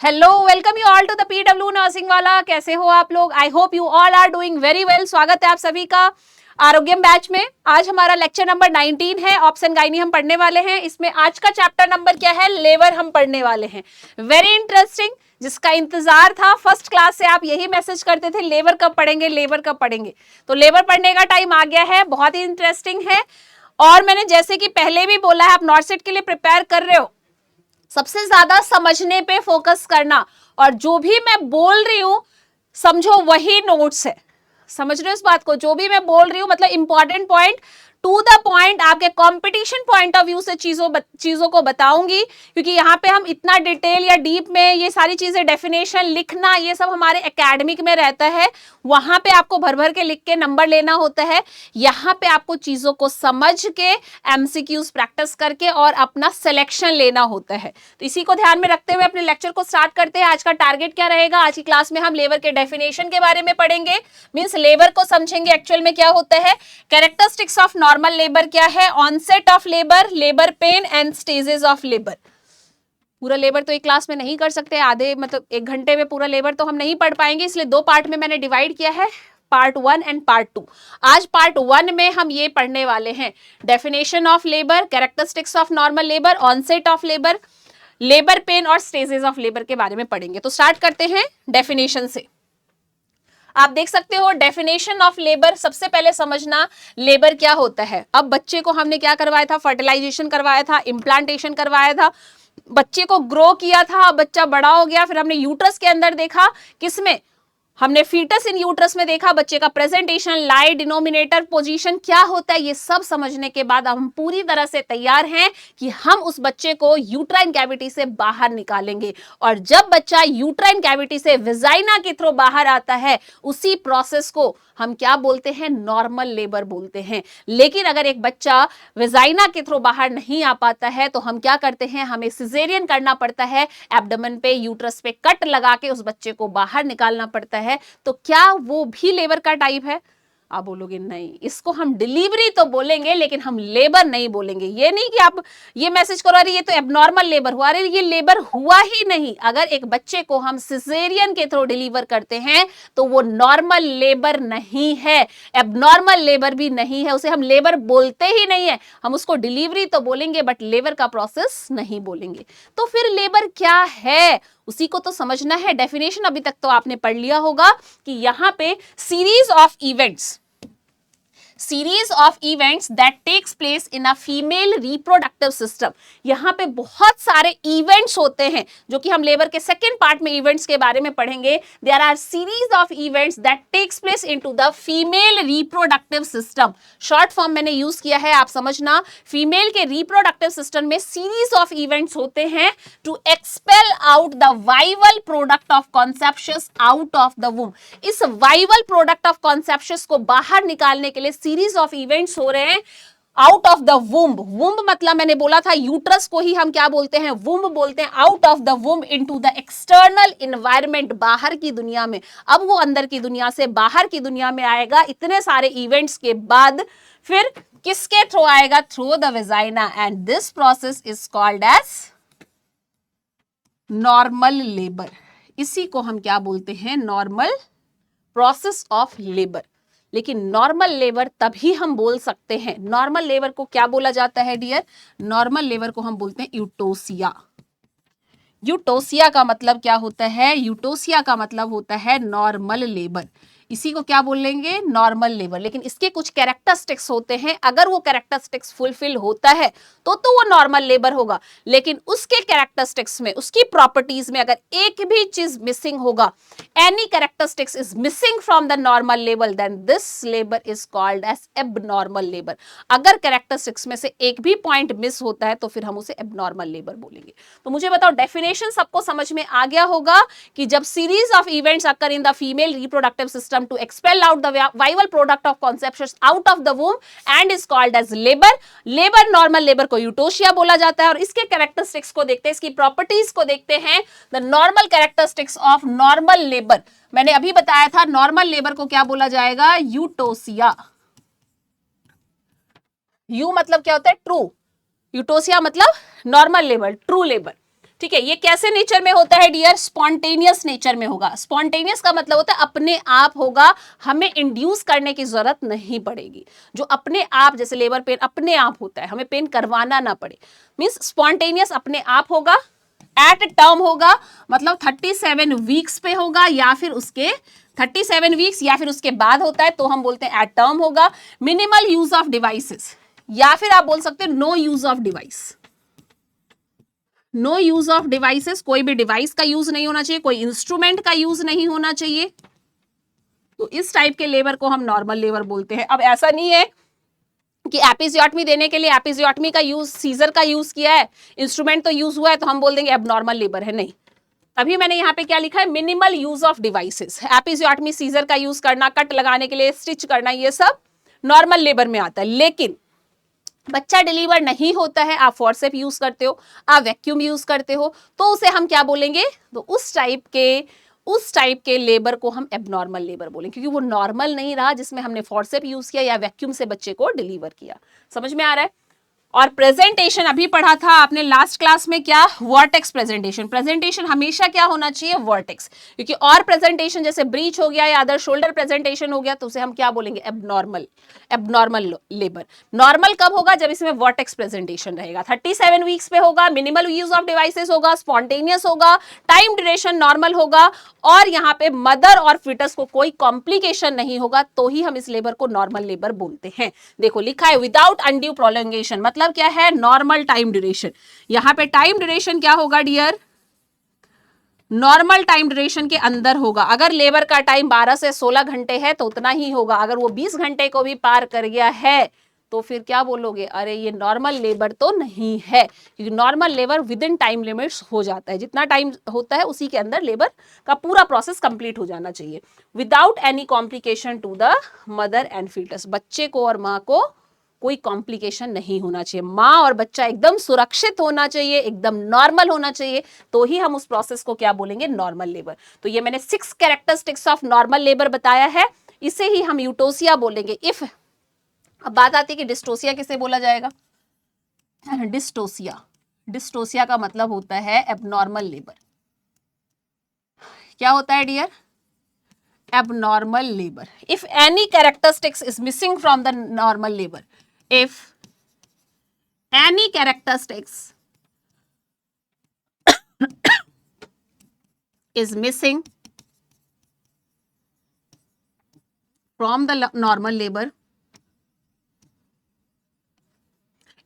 Hello, welcome you all to the PW nursing वाला। कैसे हो आप लोग? I hope you all are doing very well. स्वागत है आप सभी का आरोग्यम बैच में। आज हमारा लेक्चर नंबर 19 है। ऑप्शन गाइनी हम पढ़ने वाले हैं। इसमें आज का चैप्टर नंबर क्या है? लेबर हम पढ़ने वाले हैं। वेरी इंटरेस्टिंग, जिसका इंतजार था फर्स्ट क्लास से। आप यही मैसेज करते थे, लेबर कब पढ़ेंगे, लेबर कब पढ़ेंगे। तो लेबर पढ़ने का टाइम आ गया है। बहुत ही इंटरेस्टिंग है। और मैंने जैसे कि पहले भी बोला है, आप नॉट सेट के लिए प्रिपेयर कर रहे हो, सबसे ज्यादा समझने पे फोकस करना। और जो भी मैं बोल रही हूं समझो वही नोट्स है। समझ रहे हो इस बात को? जो भी मैं बोल रही हूं मतलब important point, to the point, आपके कंपटीशन पॉइंट ऑफ व्यू से चीजों को बताऊंगी। क्योंकि यहाँ पे हम इतना डिटेल या डीप में ये सारी चीजें, डेफिनेशन लिखना, ये सब हमारे एकेडमिक में रहता है। वहां पे आपको भर भर के लिख के नंबर लेना होता है। यहाँ पे आपको चीजों को समझ के एमसीक्यूज प्रैक्टिस करके और अपना सिलेक्शन लेना होता है। तो इसी को ध्यान में रखते हुए अपने लेक्चर को स्टार्ट करते हैं। आज का टारगेट क्या रहेगा? आज की क्लास में हम लेबर के डेफिनेशन के बारे में पढ़ेंगे, मींस लेबर को समझेंगे एक्चुअल में क्या होता है, कैरेक्टरिस्टिक्स ऑफ नॉर्मल लेबर क्या है, onset of labour, labour pain and stages of labour. पूरा लेबर तो एक क्लास में नहीं कर सकते, आधे मतलब एक घंटे में पूरा लेबर तो हम नहीं पढ़ पाएंगे, इसलिए दो पार्ट में मैंने डिवाइड किया है, पार्ट 1 एंड पार्ट 2। आज पार्ट 1 में हम ये पढ़ने वाले हैं, definition of labour, characteristics of normal labour, onset of labour, labour pain और स्टेजेस ऑफ लेबर के बारे में पढ़ेंगे। तो स्टार्ट करते हैं डेफिनेशन से। आप देख सकते हो डेफिनेशन ऑफ लेबर। सबसे पहले समझना लेबर क्या होता है। अब बच्चे को हमने क्या करवाया था? फर्टिलाइजेशन करवाया था, इम्प्लांटेशन करवाया था, बच्चे को ग्रो किया था, बच्चा बड़ा हो गया, फिर हमने यूट्रस के अंदर देखा, किसमें? हमने फीटस इन यूट्रस में देखा, बच्चे का प्रेजेंटेशन, लाई, डिनोमिनेटर, पोजीशन क्या होता है, ये सब समझने के बाद हम पूरी तरह से तैयार हैं कि हम उस बच्चे को यूट्राइन कैविटी से बाहर निकालेंगे। और जब बच्चा यूट्राइन कैविटी से विजाइना के थ्रू बाहर आता है, उसी प्रोसेस को हम क्या बोलते हैं? नॉर्मल लेबर बोलते हैं। लेकिन अगर एक बच्चा विजाइना के थ्रू बाहर नहीं आ पाता है तो हम क्या करते हैं? हमें सिजेरियन करना पड़ता है, एब्डोमेन पे, यूट्रस पे कट लगा के उस बच्चे को बाहर निकालना पड़ता है। तो क्या वो भी लेबर का टाइप है? आप बोलोगे नहीं, इसको हम डिलीवरी तो बोलेंगे लेकिन हम लेबर नहीं बोलेंगे। ये नहीं कि आप ये मैसेज करो अरे ये तो एबनॉर्मल लेबर हुआ, अरे ये लेबर हुआ ही नहीं। अगर एक बच्चे को हम सिजेरियन के थ्रू डिलीवर करते हैं तो वो नॉर्मल लेबर नहीं है, एबनॉर्मल लेबर भी नहीं है, उसे हम लेबर बोलते ही नहीं है। हम उसको डिलीवरी तो बोलेंगे बट लेबर का प्रोसेस नहीं बोलेंगे। तो फिर लेबर क्या है उसी को तो समझना है। डेफिनेशन अभी तक तो आपने पढ़ लिया होगा कि यहां पे series of events that takes place in a female reproductive system. यहां पे बहुत सारे इवेंट्स होते हैं जो कि हम लेबर के सेकेंड पार्ट में इवेंट्स के बारे में पढ़ेंगे। There are series of events that takes place into the female reproductive system. Short form मैंने यूज किया है, आप समझना। फीमेल के रिप्रोडक्टिव सिस्टम में सीरीज ऑफ इवेंट्स होते हैं to expel out the viable product of conceptions out of the womb. इस वाइवल प्रोडक्ट ऑफ कॉन्सेप्शंस को बाहर निकालने के लिए सीरीज ऑफ इवेंट्स हो रहे हैं out of the womb. Womb मतलब मैंने बोला था यूट्रस को ही हम क्या बोलते हैं? वुम्ब बोलते हैं। Out of the womb into the external environment, बाहर की दुनिया में। अब वो अंदर की दुनिया से बाहर की दुनिया में आएगा इतने सारे इवेंट्स के बाद। फिर किसके थ्रू आएगा? Through the vagina, and this process is called as normal labour. इसी को हम क्या बोलते हैं? Normal process of labour. लेकिन नॉर्मल लेबर तभी हम बोल सकते हैं। नॉर्मल लेबर को क्या बोला जाता है डियर? नॉर्मल लेबर को हम बोलते हैं यूटोसिया। यूटोसिया का मतलब क्या होता है? यूटोसिया का मतलब होता है नॉर्मल लेबर। इसी को क्या बोलेंगे? Normal labour. लेकिन इसके कुछ कैरेक्टरिस्टिक्स होते हैं, अगर वो कैरेक्टरिस्टिक्स फुलफिल होता है तो वो नॉर्मल लेबर होगा। लेकिन उसके कैरेक्टरिस्टिक्स में, उसकी प्रॉपर्टीज में अगर एक भी चीज मिसिंग होगा, any characteristics is missing from the normal labour, then this labour is called as abnormal labour. अगर कैरेक्टरिस्टिक्स में से एक भी पॉइंट मिस होता है तो फिर हम उसे एबनॉर्मल लेबर बोलेंगे। तो मुझे बताओ, डेफिनेशन सबको समझ में आ गया होगा कि जब series of events occur in the female reproductive system to expel out the viable product of conceptions out of the womb and is called as labor. labor normal labor को यूटोसिया बोला जाता है। और इसके कैरेक्टरिस्टिक्स को देखते हैं, इसकी प्रॉपर्टीज को देखते हैं। the normal characteristics of normal labor, मैंने अभी बताया था नॉर्मल लेबर को क्या बोला जाएगा? यूटोसिया। यू मतलब क्या होता है? ट्रू। यूटोसिया मतलब नॉर्मल लेबर, ट्रू लेबर। ठीक है, ये कैसे नेचर में होता है डियर? स्पॉन्टेनियस नेचर में होगा। स्पॉन्टेनियस का मतलब होता है अपने आप होगा, हमें इंड्यूस करने की जरूरत नहीं पड़ेगी। जो अपने आप, जैसे लेबर पेन अपने आप होता है, हमें पेन करवाना ना पड़े, मींस स्पॉन्टेनियस अपने आप होगा। एट टर्म होगा, मतलब 37 वीक्स पे होगा, या फिर उसके 37 वीक्स या फिर उसके बाद होता है तो हम बोलते हैं एट टर्म होगा। मिनिमल यूज ऑफ डिवाइसेस, या फिर आप बोल सकते हैं no use of device. No use of devices, कोई भी डिवाइस का यूज नहीं होना चाहिए, कोई इंस्ट्रूमेंट का यूज नहीं होना चाहिए। तो इस टाइप के लेबर को हम नॉर्मल लेबर बोलते हैं। अब ऐसा नहीं है कि एपिजियोटमी देने के लिए एपिजियोटमी का यूज, सीजर का यूज किया है, इंस्ट्रूमेंट तो यूज हुआ है तो हम बोल देंगे अब नॉर्मल लेबर है, नहीं। अभी मैंने यहाँ पे क्या लिखा है? Minimal use of devices. Episiotomy, scissor का यूज करना, कट लगाने के लिए, स्टिच करना, ये सब नॉर्मल लेबर में आता है। लेकिन बच्चा डिलीवर नहीं होता है, आप फोर्सेप यूज करते हो, आप वैक्यूम यूज करते हो, तो उसे हम क्या बोलेंगे? तो उस टाइप के लेबर को हम एबनॉर्मल लेबर बोलेंगे, क्योंकि वो नॉर्मल नहीं रहा जिसमें हमने फोर्सेप यूज किया या वैक्यूम से बच्चे को डिलीवर किया। समझ में आ रहा है? और प्रेजेंटेशन अभी पढ़ा था आपने लास्ट क्लास में, क्या? Vertex presentation. प्रेजेंटेशन हमेशा क्या होना चाहिए? वर्टेक्स। क्योंकि और प्रेजेंटेशन जैसे ब्रीच हो गया या अदर शोल्डर प्रेजेंटेशन हो गया तो उसे हम क्या बोलेंगे? Abnormal labour. नॉर्मल कब होगा? जब इसमें वर्टेक्स प्रेजेंटेशन रहेगा, 37 वीक्स पे होगा, मिनिमल यूज ऑफ डिवाइसेस होगा, स्पॉन्टेनियस होगा, टाइम ड्यूरेशन नॉर्मल होगा, और यहाँ पे मदर और फिटस को कोई कॉम्प्लिकेशन नहीं होगा, तो ही हम इस लेबर को नॉर्मल लेबर बोलते हैं। देखो लिखा है विदाउट अनड्यू प्रोलॉन्गेशन, मतलब क्या है? Normal time duration. यहां पे टाइम ड्यूरेशन क्या होगा डियर? नॉर्मल टाइम ड्यूरेशन के अंदर होगा। अगर लेबर का टाइम 12 से 16 घंटे है तो उतना ही होगा। अगर वो 20 घंटे को भी पार कर गया है तो फिर क्या बोलोगे? अरे ये नॉर्मल लेबर तो नहीं है, क्योंकि normal labour with in time limits हो जाता है। जितना टाइम होता है उसी के अंदर लेबर का पूरा प्रोसेस कंप्लीट हो जाना चाहिए, without any complication to the mother and foetus. बच्चे को और माँ को कोई कॉम्प्लिकेशन नहीं होना चाहिए, माँ और बच्चा एकदम सुरक्षित होना चाहिए, एकदम नॉर्मल होना चाहिए, तो ही हम उस प्रोसेस को क्या बोलेंगे? Normal labour. तो ये मैंने 6 कैरेक्टरिस्टिक्स ऑफ नॉर्मल लेबर बताया है, इसे ही हम यूटोसिया बोलेंगे। इफ अब बात आती है कि डिस्टोसिया किसे बोला जाएगा? डिस्टोसिया का मतलब होता है एबनॉर्मल लेबर। क्या होता है dear? Abnormal labour. If any characteristics is missing from the normal labour, if any characteristics is missing from the normal labor,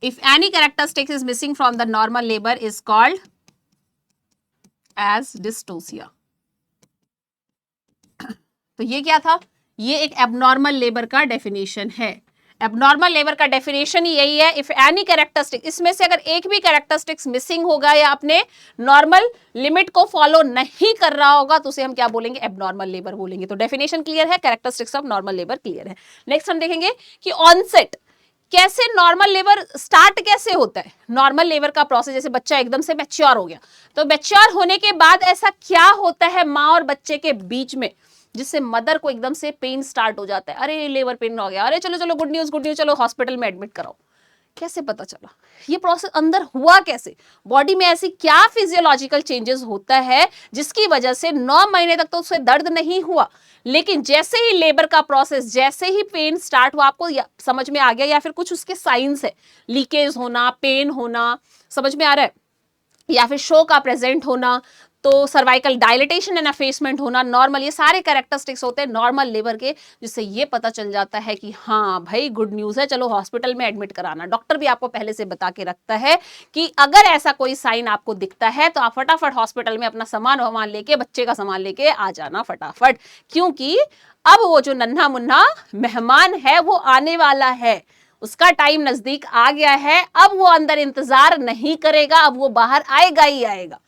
if any characteristic is missing from the normal labor is called as dystocia. तो ये क्या था? ये एक abnormal labour का definition है। Abnormal labour का definition ही यही है, इफ एनी कैरेक्टरिस्टिक, इसमें से अगर एक भी कैरेक्टरिस्टिक्स मिसिंग होगा या अपने नॉर्मल लिमिट को फॉलो नहीं कर रहा होगा तो उसे हम क्या बोलेंगे? एबनॉर्मल लेबर बोलेंगे। तो डेफिनेशन क्लियर है, characteristics of normal labour clear है। नेक्स्ट हम देखेंगे कि ऑनसेट, कैसे नॉर्मल लेबर स्टार्ट कैसे होता है? नॉर्मल लेबर का प्रोसेस, जैसे बच्चा एकदम से मैच्योर हो गया, तो मैच्योर होने के बाद ऐसा क्या होता है माँ और बच्चे के बीच में जिससे मदर को एकदम से पेन स्टार्ट हो जाता है? अरे लेबर पेन हो गया, अरे चलो चलो गुड न्यूज, चलो हॉस्पिटल में एडमिट कराओ। कैसे पता चला? ये प्रोसेस अंदर हुआ कैसे? बॉडी में ऐसी क्या फिजियोलॉजिकल चेंजेस होता है जिसकी वजह से 9 महीने तक तो उसे दर्द नहीं हुआ, लेकिन जैसे ही लेबर का प्रोसेस, जैसे ही पेन स्टार्ट हुआ, आपको समझ में आ गया, या फिर कुछ उसके साइंस है, लीकेज होना, पेन होना, समझ में आ रहा है, या फिर शो का प्रेजेंट होना, तो सर्वाइकल डायलिटेशन एंड एफेसमेंट होना, नॉर्मल, ये सारे कैरेक्टरिस्टिक्स होते हैं नॉर्मल लेबर के, जिससे ये पता चल जाता है कि हाँ भाई गुड न्यूज़ है, चलो हॉस्पिटल में एडमिट कराना। डॉक्टर भी आपको पहले से बता के रखता है कि अगर ऐसा कोई साइन आपको दिखता है तो आप फटाफट हॉस्पिटल में अपना सामान वामान लेके, बच्चे का सामान लेके आ जाना फटाफट, क्योंकि अब वो जो नन्हा मुन्ना मेहमान है वो आने वाला है, उसका टाइम नजदीक आ गया है। अब वो अंदर इंतजार नहीं करेगा, अब वो बाहर आएगा ही आएगा।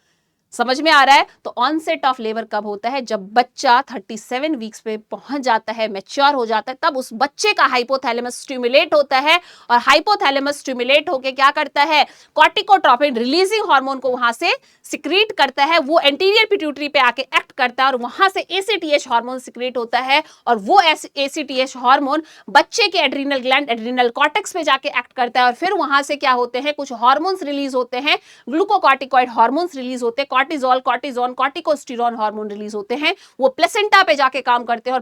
समझ में आ रहा है? तो ऑनसेट ऑफ लेबर कब होता है? जब बच्चा 37 वीक्स पे पहुंच जाता है, मैच्योर हो जाता है, तब उस बच्चे का हाइपोथैलेमस स्टिमुलेट होता है और हाइपोथैलेमस स्टिमुलेट होके क्या करता है? कॉर्टिकोट्रोपिन रिलीजिंग हार्मोन को वहां से सिक्रीट करता है, वो एंटीरियर पिट्यूटरी पे आके एक्ट करता है और वहां से एसीटीएच हार्मोन सिक्रीट होता है और वो एसीटीएच हार्मोन बच्चे के एड्रीनल ग्लैंड, एड्रीनल कॉर्टेक्स पे जाके एक्ट करता है और फिर वहां से क्या होते हैं? कुछ हार्मोन्स रिलीज होते हैं, ग्लूकोकॉर्टिकॉइड हार्मोन्स रिलीज होते हैं, कॉर्टिजोल, कॉर्टिजोन, कॉर्टिकोस्टेरॉन हार्मोन रिलीज होते हैं, वो प्लेसेंटा पे जाके काम करते हैं और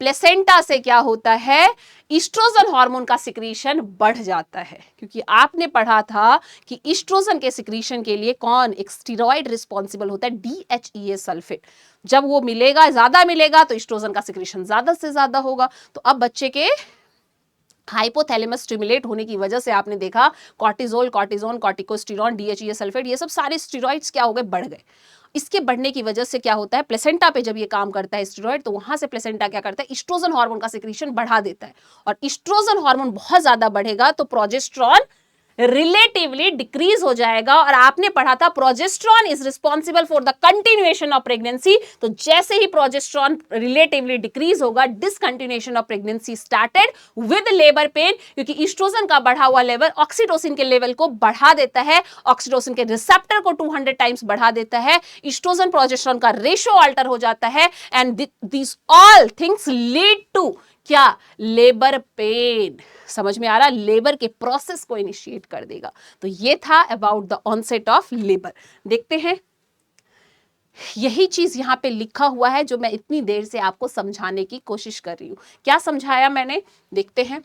प्लेसेंटा से क्या होता है? ईस्ट्रोजन हार्मोन का सिक्रीशन बढ़ जाता है, क्योंकि आपने पढ़ा था कि ईस्ट्रोजन के सिक्रीशन के लिए कौन? एक स्टेरॉइड रिस्पॉन्सिबल होता है, DHEA सल्फेट। जब वो मिलेगा, ज्यादा मिलेगा, तो ईस्ट्रोजन का सिक्रीशन ज्यादा से ज्यादा होगा। तो अब बच्चे के हाइपोथैलेमस स्टिमुलेट होने की वजह से आपने देखा कॉर्टिजोल, कॉर्टिजोन, कॉर्टिकोस्टेरॉन, DHEA सल्फेट, ये सब सारे स्टेरॉइड्स क्या हो गए? बढ़ गए। इसके बढ़ने की वजह से क्या होता है? प्लेसेंटा पे जब ये काम करता है स्टेरॉइड, तो वहां से प्लेसेंटा क्या करता है? ईस्ट्रोजन हार्मोन का सिक्रीशन बढ़ा देता है और ईस्ट्रोजन हार्मोन बहुत ज्यादा बढ़ेगा तो प्रोजेस्टेरॉन रिलेटिवली डिक्रीज हो जाएगा। और आपने पढ़ा था progesterone is responsible for the continuation of pregnancy. तो जैसे ही प्रोजेस्टेरॉन रिलेटिवली डिक्रीज होगा, discontinuation of pregnancy started with labour pen, क्योंकि ईस्ट्रोजन का बढ़ा हुआ लेवल ऑक्सीटोसिन के लेवल को बढ़ा देता है, ऑक्सीटोसिन के रिसेप्टर को 200 टाइम्स बढ़ा देता है, ईस्ट्रोजन प्रोजेस्टेरॉन का रेशियो अल्टर हो जाता है and this all things lead to क्या? Labour pain. समझ में आ रहा? लेबर के प्रोसेस को इनिशिएट कर देगा। तो ये था about the onset of labour. देखते हैं, यही चीज यहां पे लिखा हुआ है जो मैं इतनी देर से आपको समझाने की कोशिश कर रही हूं। क्या समझाया मैंने? देखते हैं।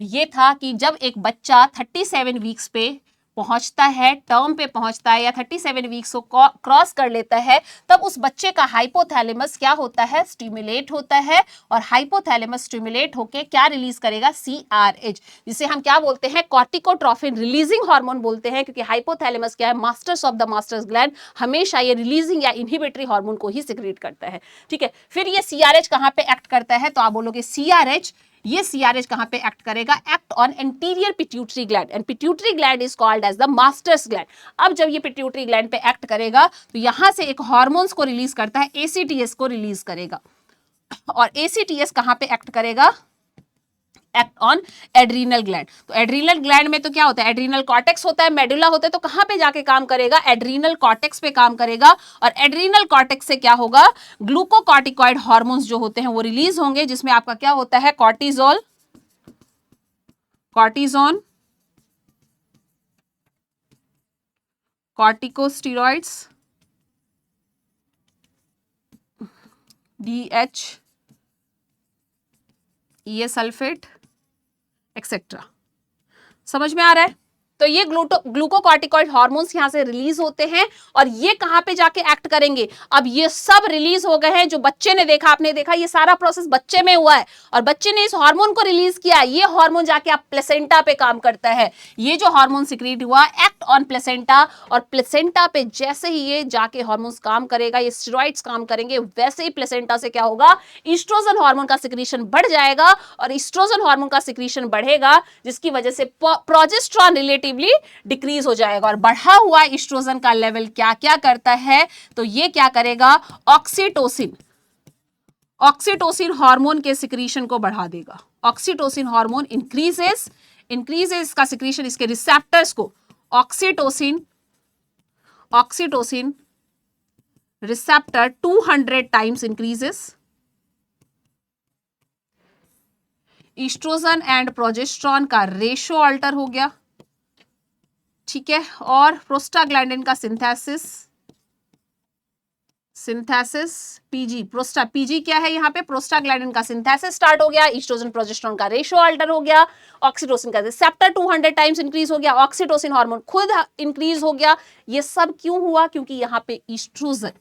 ये था कि जब एक बच्चा 37 वीक्स पे पहुंचता है, टर्म पे पहुंचता है या 37 वीक्स को क्रॉस कर लेता है, तब उस बच्चे का हाइपोथैलेमस क्या होता है? स्टिमुलेट होता है और हाइपोथैलेमस स्टिमुलेट होके क्या रिलीज करेगा? CRH, जिसे हम क्या बोलते हैं? कॉर्टिकोट्रोपिन रिलीजिंग हार्मोन बोलते हैं, क्योंकि हाइपोथैलेमस क्या है? Masters of the masters gland, हमेशा ये रिलीजिंग या इनहिबिटरी हार्मोन को ही सिक्रीट करता है। ठीक है, फिर ये CRH कहां पे एक्ट करता है? तो आप बोलोगे CRH, ये CRH कहां पे एक्ट करेगा? Act on anterior pituitary gland and pituitary gland is called as the masters gland. अब जब ये पिट्यूटरी ग्लैंड पे एक्ट करेगा तो यहां से एक हार्मोन्स को रिलीज करता है, ACTS को रिलीज करेगा और ACTS कहां पे एक्ट करेगा? Act on adrenal gland. तो एड्रीनल ग्लैंड में तो क्या होता है? एड्रीनल कॉर्टेक्स होता है, मेडुला होता है, तो कहां पे जाके काम करेगा? एड्रीनल कॉर्टेक्स पे काम करेगा और एड्रीनल कॉर्टेक्स से क्या होगा? ग्लूकोकॉर्टिकॉइड हार्मोन्स जो होते हैं वो रिलीज होंगे, जिसमें आपका क्या होता है? Cortisol, cortisone, corticosteroids, DHEA sulphate etcetera. समझ में आ रहा है? तो ये ग्लूकोकॉर्टिकॉइड हार्मोन्स यहां से रिलीज होते हैं और ये कहां पे जाके एक्ट करेंगे? अब ये सब रिलीज हो गए हैं, जो बच्चे ने देखा, आपने देखा ये सारा प्रोसेस बच्चे में हुआ है और बच्चे ने इस हार्मोन को रिलीज किया। ये हार्मोन जाके आप प्लेसेंटा पे काम करता है। ये जो हार्मोन सिक्रीट हुआ एक्ट ऑन प्लेसेंटा और प्लेसेंटा पे जैसे ही ये जाके हार्मोन्स काम करेगा, ये स्टेरॉइड्स काम करेंगे, वैसे ही प्लेसेंटा से क्या होगा? ईस्ट्रोजन हार्मोन का सिक्रीशन बढ़ जाएगा और ईस्ट्रोजन हार्मोन का सिक्रीशन बढ़ेगा, जिसकी वजह से प्रोजेस्टेरॉन रिलेटिवली डिक्रीज हो जाएगा और बढ़ा हुआ ईस्ट्रोजन का लेवल क्या क्या करता है? तो ये क्या करेगा? ऑक्सीटोसिन हार्मोन के सिक्रीशन को बढ़ा देगा। ऑक्सीटोसिन हार्मोन इंक्रीजेस का सिक्रीशन, इसके रिसेप्टर्स को oxytocin receptor 200 times increases. Oestrogen and progesterone का रेशियो अल्टर हो गया, ठीक है। और प्रोस्टाग्लैंडिन का सिंथेसिस पीजी क्या है यहाँ पे? प्रोस्टाग्लैंडिन का सिंथेसिस स्टार्ट हो गया, ईस्ट्रोजन प्रोजेस्टेरॉन का रेशियो अल्टर हो गया, ऑक्सीटोसिन का रिसेप्टर 200 टाइम्स इंक्रीज हो गया, ऑक्सीटोसिन हार्मोन खुद इंक्रीज हो गया। ये सब क्यों हुआ? क्योंकि यहाँ पे ईस्ट्रोजन,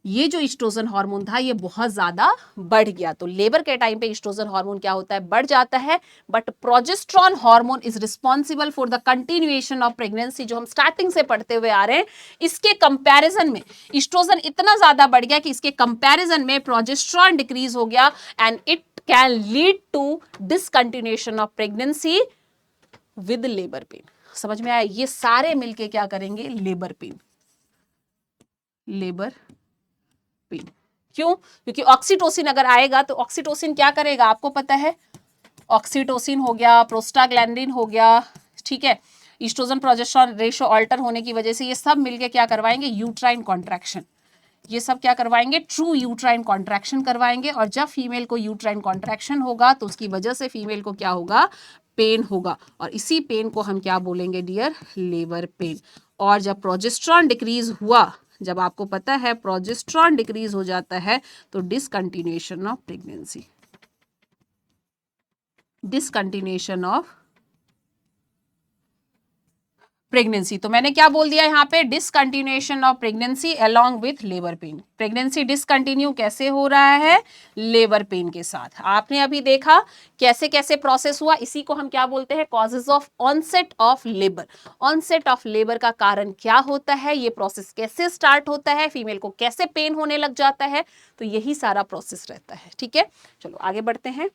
ये जो ईस्ट्रोजन हार्मोन था ये बहुत ज्यादा बढ़ गया। तो लेबर के टाइम पे ईस्ट्रोजन हार्मोन क्या होता है? बढ़ जाता है। But progesterone hormone is responsible for the continuation of pregnancy, जो हम स्टार्टिंग से पढ़ते हुए आ रहे हैं। इसके कंपैरिजन में ईस्ट्रोजन इतना ज्यादा बढ़ गया कि इसके कंपैरिजन में प्रोजेस्टेरॉन डिक्रीज हो गया and it can lead to discontinuation of pregnancy with labour pain. समझ में आया? ये सारे मिलके क्या करेंगे? Labour pain. लेबर पेन क्यों? क्योंकि ऑक्सीटोसिन अगर आएगा तो ऑक्सीटोसिन क्या करेगा आपको पता है? ऑक्सीटोसिन हो गया, प्रोस्टाग्लैंडिन हो गया, ठीक है, ईस्ट्रोजन प्रोजेस्टेरॉन रेशो अल्टर होने की वजह से ये सब मिलके क्या करवाएंगे? Uterine contraction. ये सब क्या करवाएंगे? ट्रू यूट्राइन कॉन्ट्रैक्शन करवाएंगे। और जब फीमेल को यूट्राइन कॉन्ट्रैक्शन होगा तो उसकी वजह से फीमेल को क्या होगा? पेन होगा। और इसी पेन को हम क्या बोलेंगे डियर? Labour pain. और जब प्रोजेस्टेरॉन डिक्रीज हुआ, जब आपको पता है प्रोजेस्टेरॉन डिक्रीज हो जाता है तो discontinuation of pregnancy. Discontinuation of pregnancy. तो मैंने क्या बोल दिया यहाँ पे? Discontinuation of pregnancy along with labour pain. Pregnancy discontinue कैसे हो रहा है? लेबर पेन के साथ। आपने अभी देखा कैसे कैसे प्रोसेस हुआ। इसी को हम क्या बोलते हैं? Causes of onset of labour. Onset of labour का कारण क्या होता है? ये प्रोसेस कैसे स्टार्ट होता है? फीमेल को कैसे पेन होने लग जाता है? तो यही सारा प्रोसेस रहता है। ठीक है, चलो आगे बढ़ते हैं।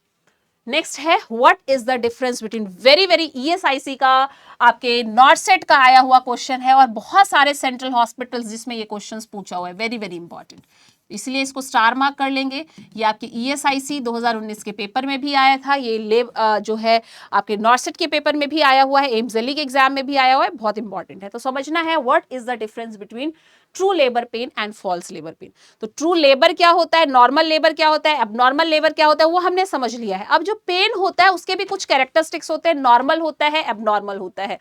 नेक्स्ट है what is the difference between, very very ESIC का आपके नॉर्सेट का आया हुआ क्वेश्चन है और बहुत सारे सेंट्रल हॉस्पिटल्स जिसमें ये क्वेश्चंस पूछा हुआ है, वेरी वेरी इंपॉर्टेंट, इसलिए इसको स्टार मार्क कर लेंगे। ये आपके ईएसआईसी 2019 के पेपर में भी आया था, ये जो है आपके नॉर्सेट के पेपर में भी आया हुआ है, एम्स दिल्ली के एग्जाम में भी आया हुआ है, बहुत इंपॉर्टेंट है। तो समझना है what is the difference between true labour pain and false labour pain. तो ट्रू लेबर क्या होता है, नॉर्मल लेबर क्या होता है, एबनॉर्मल लेबर क्या होता है, वो हमने समझ लिया है। अब जो पेन होता है उसके भी कुछ कैरेक्टरिस्टिक्स होते हैं, नॉर्मल होता है, एबनॉर्मल होता है।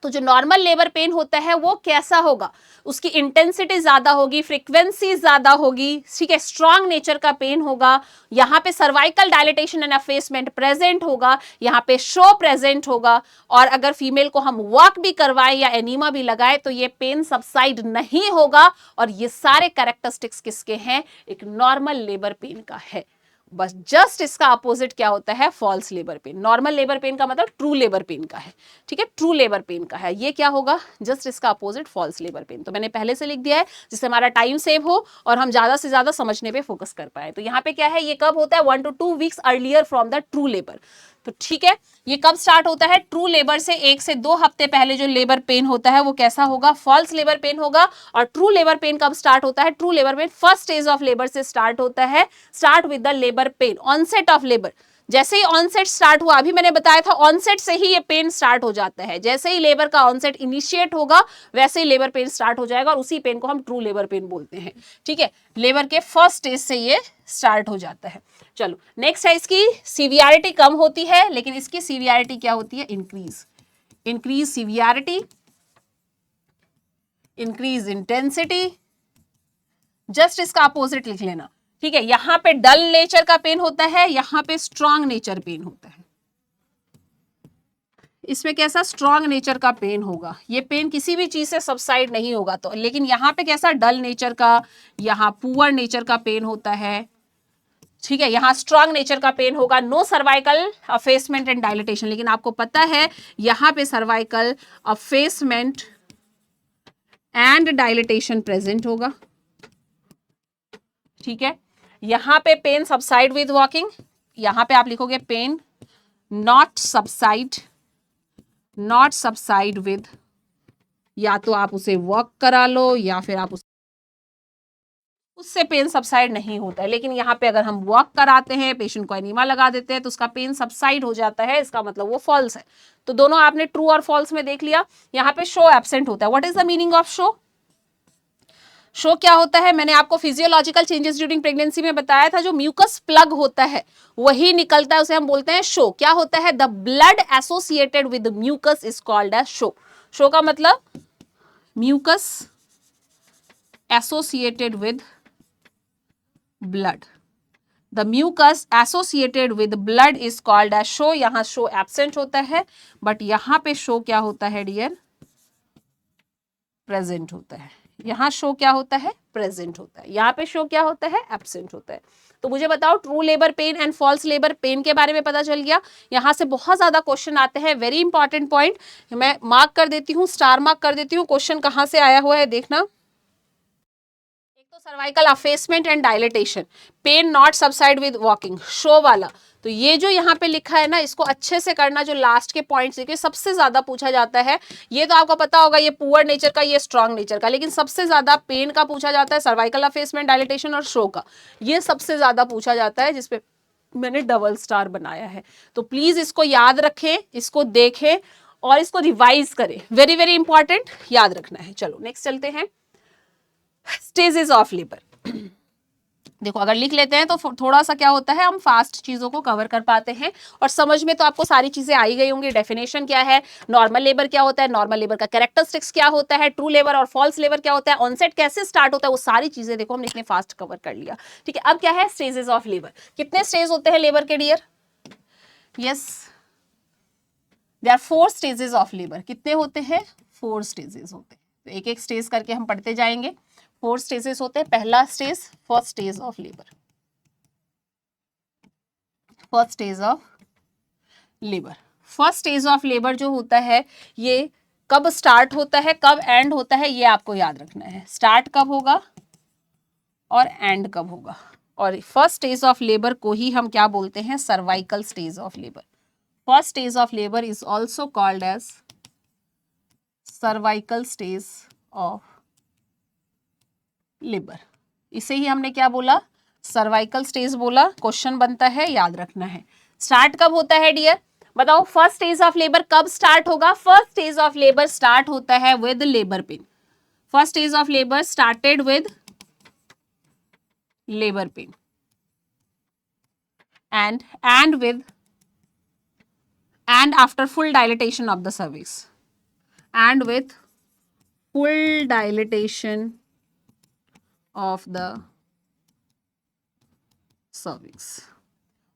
तो जो नॉर्मल लेबर पेन होता है वो कैसा होगा? उसकी इंटेंसिटी ज्यादा होगी, फ्रीक्वेंसी ज्यादा होगी, ठीक है, स्ट्रॉन्ग नेचर का पेन होगा, यहाँ पे सर्वाइकल डायलेटेशन एंड अफेसमेंट प्रेजेंट होगा, यहाँ पे शो प्रेजेंट होगा। और अगर फीमेल को हम वॉक भी करवाएं या एनीमा भी लगाए तो ये पेन सबसाइड नहीं होगा। और ये सारे कैरेक्टरिस्टिक्स किसके हैं? एक नॉर्मल लेबर पेन का है। बस जस्ट इसका अपोजिट क्या होता है? False labour pain. Normal labour pain का मतलब ट्रू लेबर पेन का है, ठीक है, ट्रू लेबर पेन का है। ये क्या होगा? जस्ट इसका अपोजिट फॉल्स लेबर पेन। तो मैंने पहले से लिख दिया है जिससे हमारा टाइम सेव हो और हम ज्यादा से ज्यादा समझने पे फोकस कर पाए। तो यहाँ पे क्या है? ये कब होता है? 1 to 2 weeks earlier from the true labour. तो ठीक है, ये कब स्टार्ट होता है? ट्रू लेबर से 1 से 2 हफ्ते पहले जो लेबर पेन होता है वो कैसा होगा? फॉल्स लेबर पेन होगा। और ट्रू लेबर पेन कब स्टार्ट होता है? True labour pain first stage of labour से स्टार्ट होता है। Start with the labour pain, onset of labour. जैसे ही ऑनसेट स्टार्ट हुआ, अभी मैंने बताया था ऑनसेट से ही ये पेन स्टार्ट हो जाता है। जैसे ही लेबर का ऑनसेट इनिशिएट होगा वैसे ही लेबर पेन स्टार्ट हो जाएगा और उसी पेन को हम ट्रू लेबर पेन बोलते हैं। ठीक है, लेबर के फर्स्ट स्टेज से ये स्टार्ट हो जाता है। चलो नेक्स्ट है, इसकी सीवियरिटी कम होती है लेकिन इसकी सीवियरिटी क्या होती है? Increase. Increase severity, increase intensity, just इसका अपोजिट लिख लेना। ठीक है, यहां पे डल नेचर का पेन होता है, यहां पे स्ट्रॉन्ग नेचर पेन होता है। इसमें कैसा? स्ट्रॉन्ग नेचर का पेन होगा। ये पेन किसी भी चीज से सबसाइड नहीं होगा। तो लेकिन यहाँ पे कैसा? डल नेचर का, यहाँ पुअर नेचर का पेन होता है। ठीक है, यहाँ स्ट्रॉन्ग नेचर का पेन होगा। No cervical effacement and dilatation. लेकिन आपको पता है यहाँ पे cervical effacement and dilatation present होगा। ठीक है, यहां पे पेन सबसाइड विद वॉकिंग। यहां पे आप लिखोगे pain not subside, not subside with, या तो आप उसे वॉक करा लो या फिर आप उससे पेन सबसाइड नहीं होता है। लेकिन यहाँ पे अगर हम वॉक कराते हैं, पेशेंट को एनीमा लगा देते हैं तो उसका पेन सबसाइड हो जाता है, इसका मतलब वो फॉल्स है। तो दोनों आपने ट्रू और फॉल्स में देख लिया। यहाँ पे शो एब्सेंट होता है। What is the meaning of show? Show क्या होता है? मैंने आपको फिजियोलॉजिकल चेंजेस ड्यूरिंग प्रेगनेंसी में बताया था। जो म्यूकस प्लग होता है वही निकलता है, उसे हम बोलते हैं शो। क्या होता है? The blood associated with mucus is called as show. Show का मतलब mucus associated with blood. The mucus associated with blood is called as show. यहां शो एब्सेंट होता है, बट यहां पे शो क्या होता है डियर? प्रेजेंट होता है। यहां शो क्या होता है? प्रेजेंट होता है। यहां पे शो क्या होता है? एब्सेंट होता है। तो मुझे बताओ true labour pain and false labour pain के बारे में पता चल गया। यहां से बहुत ज्यादा क्वेश्चन आते हैं, वेरी इंपॉर्टेंट पॉइंट। मैं मार्क कर देती हूँ, स्टार मार्क कर देती हूँ। क्वेश्चन कहां से आया हुआ है देखना। एक तो cervical effacement and dilatation, pain not subside with walking, show वाला। तो ये जो यहाँ पे लिखा है ना, इसको अच्छे से करना, जो लास्ट के पॉइंट्स देखिए सबसे ज्यादा पूछा जाता है। ये तो आपको पता होगा, ये पुअर नेचर का, ये स्ट्रॉन्ग नेचर का, लेकिन सबसे ज्यादा पेन का पूछा जाता है, सर्वाइकल अफेसमेंट, डायलिटेशन और शो का, ये सबसे ज्यादा पूछा जाता है, जिसपे मैंने डबल स्टार बनाया है। तो प्लीज इसको याद रखें, इसको देखें और इसको रिवाइज करें, वेरी वेरी इंपॉर्टेंट, याद रखना है। चलो नेक्स्ट चलते हैं, स्टेजेस ऑफ लेबर। देखो अगर लिख लेते हैं तो थोड़ा सा क्या होता है, हम फास्ट चीजों को कवर कर पाते हैं, और समझ में तो आपको सारी चीजें आई गई होंगी। डेफिनेशन क्या है, नॉर्मल लेबर क्या होता है, नॉर्मल लेबर का कैरेक्टरिस्टिक्स क्या होता है, ट्रू लेबर और फॉल्स लेबर क्या होता है, ऑनसेट कैसे स्टार्ट होता है, वो सारी चीजें देखो हमने इतने फास्ट कवर कर लिया। ठीक है, अब क्या है, स्टेजेस ऑफ लेबर। कितने स्टेज होते हैं लेबर के dear? Yes, there are 4 stages of labour. कितने होते हैं? 4 स्टेजेस होते हैं। तो एक एक स्टेज करके हम पढ़ते जाएंगे। 4 स्टेजेस होते हैं। पहला stage, first stage of labour. First stage of labour, first stage of labour जो होता है, ये कब स्टार्ट होता है, कब एंड होता है, ये आपको याद रखना है। स्टार्ट कब होगा और एंड कब होगा। और फर्स्ट स्टेज ऑफ लेबर को ही हम क्या बोलते हैं, cervical stage of labour. First stage of labour is also called as cervical stage of labour. इसे ही हमने क्या बोला, सर्वाइकल स्टेज बोला। क्वेश्चन बनता है, याद रखना है। स्टार्ट कब होता है डियर, बताओ। फर्स्ट स्टेज ऑफ लेबर कब स्टार्ट होगा? First stage of labour start होता है with labour pain. First stage of labour started with labour pen and with and after full dilatation of the cervix, and with full dilatation of the cervix।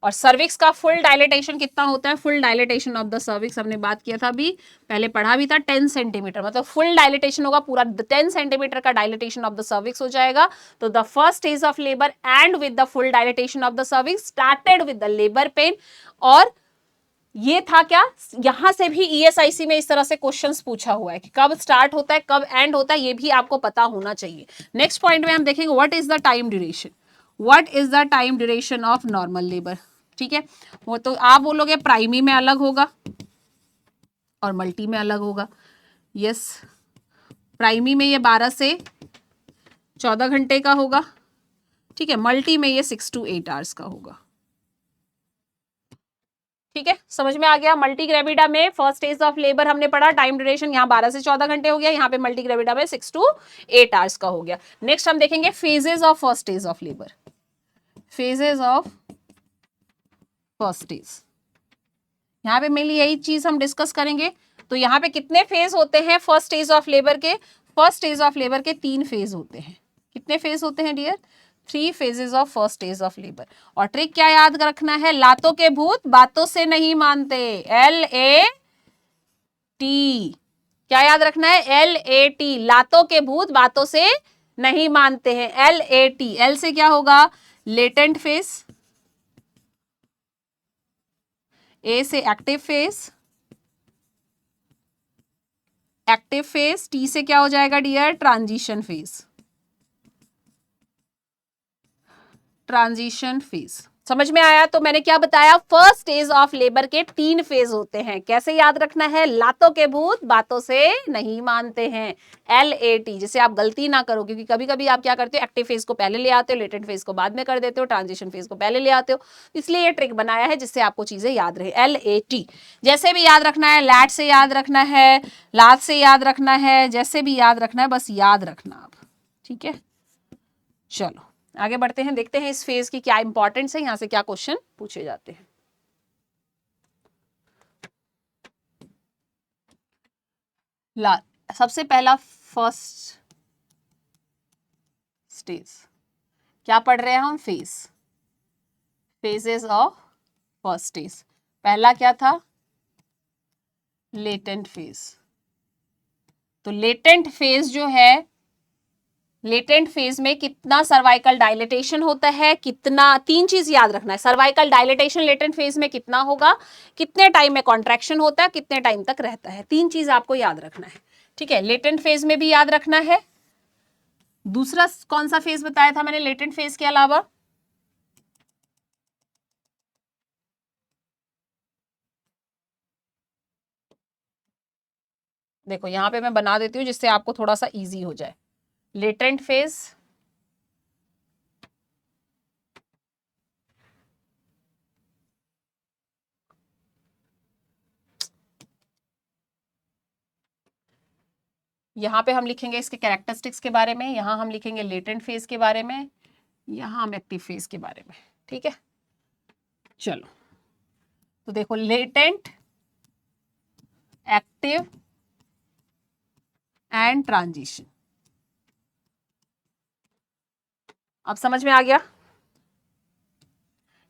और cervix का full dilatation कितना होता है? Full dilatation of the cervix हमने बात किया था, अभी पहले पढ़ा भी था, 10 सेंटीमीटर, मतलब फुल डायलेटेशन होगा, पूरा 10 सेंटीमीटर का डायलेटेशन ऑफ द सर्विक्स हो जाएगा। तो the first stage of labour and with the full dilatation of the cervix started with the labour pain. और ये था क्या, यहां से भी ESIC में इस तरह से क्वेश्चंस पूछा हुआ है कि कब स्टार्ट होता है, कब एंड होता है, ये भी आपको पता होना चाहिए। नेक्स्ट पॉइंट में हम देखेंगे what is the time duration. What is the time duration of normal labour. ठीक है, वो तो आप बोलोगे प्राइमी में अलग होगा और मल्टी में अलग होगा। यस, प्राइमी में ये 12 से 14 घंटे का होगा। ठीक है, मल्टी में ये 6 to 8 आवर्स का होगा। ठीक है, समझ में आ गया। मल्टी ग्रेविडा में फर्स्ट स्टेज ऑफ लेबर हमने पढ़ा, टाइम ड्यूरेशन यहाँ 12 से 14 घंटे हो गया, यहाँ पे मल्टी ग्रेविडा में 6 to 8 आवर्स का हो गया। नेक्स्ट हम देखेंगे phases of first stage of labour. Phases of first stage, यहाँ पे मेनली यही चीज हम डिस्कस करेंगे। तो यहाँ पे कितने फेज होते हैं फर्स्ट स्टेज ऑफ लेबर के? फर्स्ट स्टेज ऑफ लेबर के 3 फेज होते हैं। कितने फेज होते हैं dear? 3 phases of first stage of labour. और ट्रिक क्या याद रखना है, लातों के भूत बातों से नहीं मानते, LAT। क्या याद रखना है? LAT, लातों के भूत बातों से नहीं मानते हैं, LAT। L से क्या होगा? लेटेंट फेज, A से active phase, active phase. T से क्या हो जाएगा dear? Transition phase, transition phase. समझ में आया? तो मैंने क्या बताया, फर्स्ट स्टेज ऑफ लेबर के 3 फेज होते हैं। कैसे याद रखना है? लातों के भूत बातों से नहीं मानते हैं, LAT। जिसे आप गलती ना करो, क्योंकि कभी कभी आप क्या करते हो, एक्टिव फेज को पहले ले आते हो, लेटेंट फेज को बाद में कर देते हो, ट्रांजिशन फेज को पहले ले आते हो। इसलिए ये ट्रिक बनाया है जिससे आपको चीजें याद रहे, LAT। जैसे भी याद रखना है, लैट से याद रखना है, लात से याद रखना है, जैसे भी याद रखना है, बस याद रखना आप। ठीक है, चलो आगे बढ़ते हैं, देखते हैं इस फेज की क्या इंपॉर्टेंस है, यहां से क्या क्वेश्चन पूछे जाते हैं। सबसे पहला फर्स्ट स्टेज क्या पढ़ रहे हैं हम? Phase, phases of first stage. पहला क्या था? Latent phase. तो लेटेंट फेज जो है, लेटेंट फेज में कितना सर्वाइकल डायलेटेशन होता है, कितना, 3 चीज याद रखना है। सर्वाइकल डायलेटेशन लेटेंट फेज में कितना होगा, कितने टाइम में कॉन्ट्रैक्शन होता है, कितने टाइम तक रहता है, 3 चीज आपको याद रखना है। ठीक है, लेटेंट फेज में भी याद रखना है। दूसरा कौन सा फेज बताया था मैंने लेटेंट फेज के अलावा? देखो यहां पे मैं बना देती हूँ जिससे आपको थोड़ा सा इजी हो जाए। लेटेंट फेज, यहां पे हम लिखेंगे इसके कैरेक्टरिस्टिक्स के बारे में, यहां हम लिखेंगे लेटेंट फेज के बारे में, यहां हम एक्टिव फेज के बारे में। ठीक है, चलो तो देखो लेटेंट, एक्टिव एंड ट्रांजिशन, अब समझ में आ गया।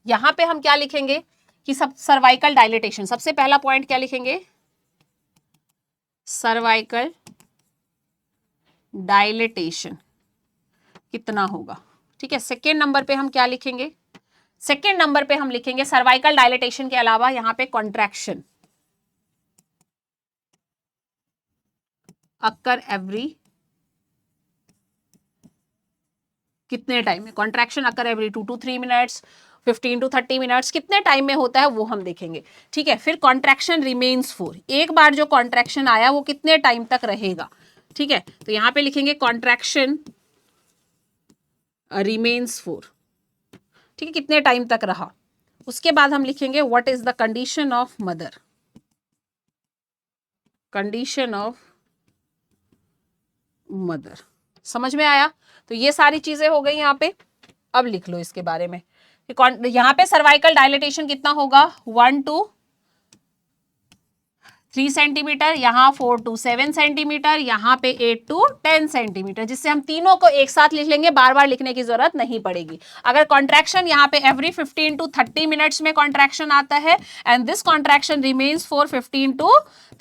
यहां पे हम क्या लिखेंगे कि सब सर्वाइकल डायलिटेशन, सबसे पहला पॉइंट क्या लिखेंगे, सर्वाइकल डायलिटेशन कितना होगा। ठीक है, सेकेंड नंबर पे हम क्या लिखेंगे, सेकेंड नंबर पे हम लिखेंगे सर्वाइकल डायलिटेशन के अलावा यहां पे कॉन्ट्रैक्शन अक्कर एवरी कितने टाइम में, contraction occur every 2 to 3 minutes, 15 to 30 minutes, कितने टाइम में होता है वो हम देखेंगे। ठीक है, फिर कॉन्ट्रैक्शन रिमेन्स फॉर, एक बार जो कॉन्ट्रैक्शन आया वो कितने टाइम तक रहेगा। ठीक है, तो यहां पे लिखेंगे कॉन्ट्रैक्शन रिमेन्स फॉर, ठीक है, कितने टाइम तक रहा। उसके बाद हम लिखेंगे what is the condition of mother, condition of mother. समझ में आया, तो ये सारी चीजें हो गई यहां पे। अब लिख लो इसके बारे में, यहां पे सर्वाइकल डायलिटेशन कितना होगा, 1 to 3 सेंटीमीटर, यहाँ 4 to 7 सेंटीमीटर, यहाँ पे 8 to 10 सेंटीमीटर, जिससे हम तीनों को एक साथ लिख लेंगे, बार बार लिखने की जरूरत नहीं पड़ेगी। अगर कॉन्ट्रैक्शन यहाँ पे एवरी 15 to 30 मिनट्स में कॉन्ट्रैक्शन आता है and this contraction remains for 15 to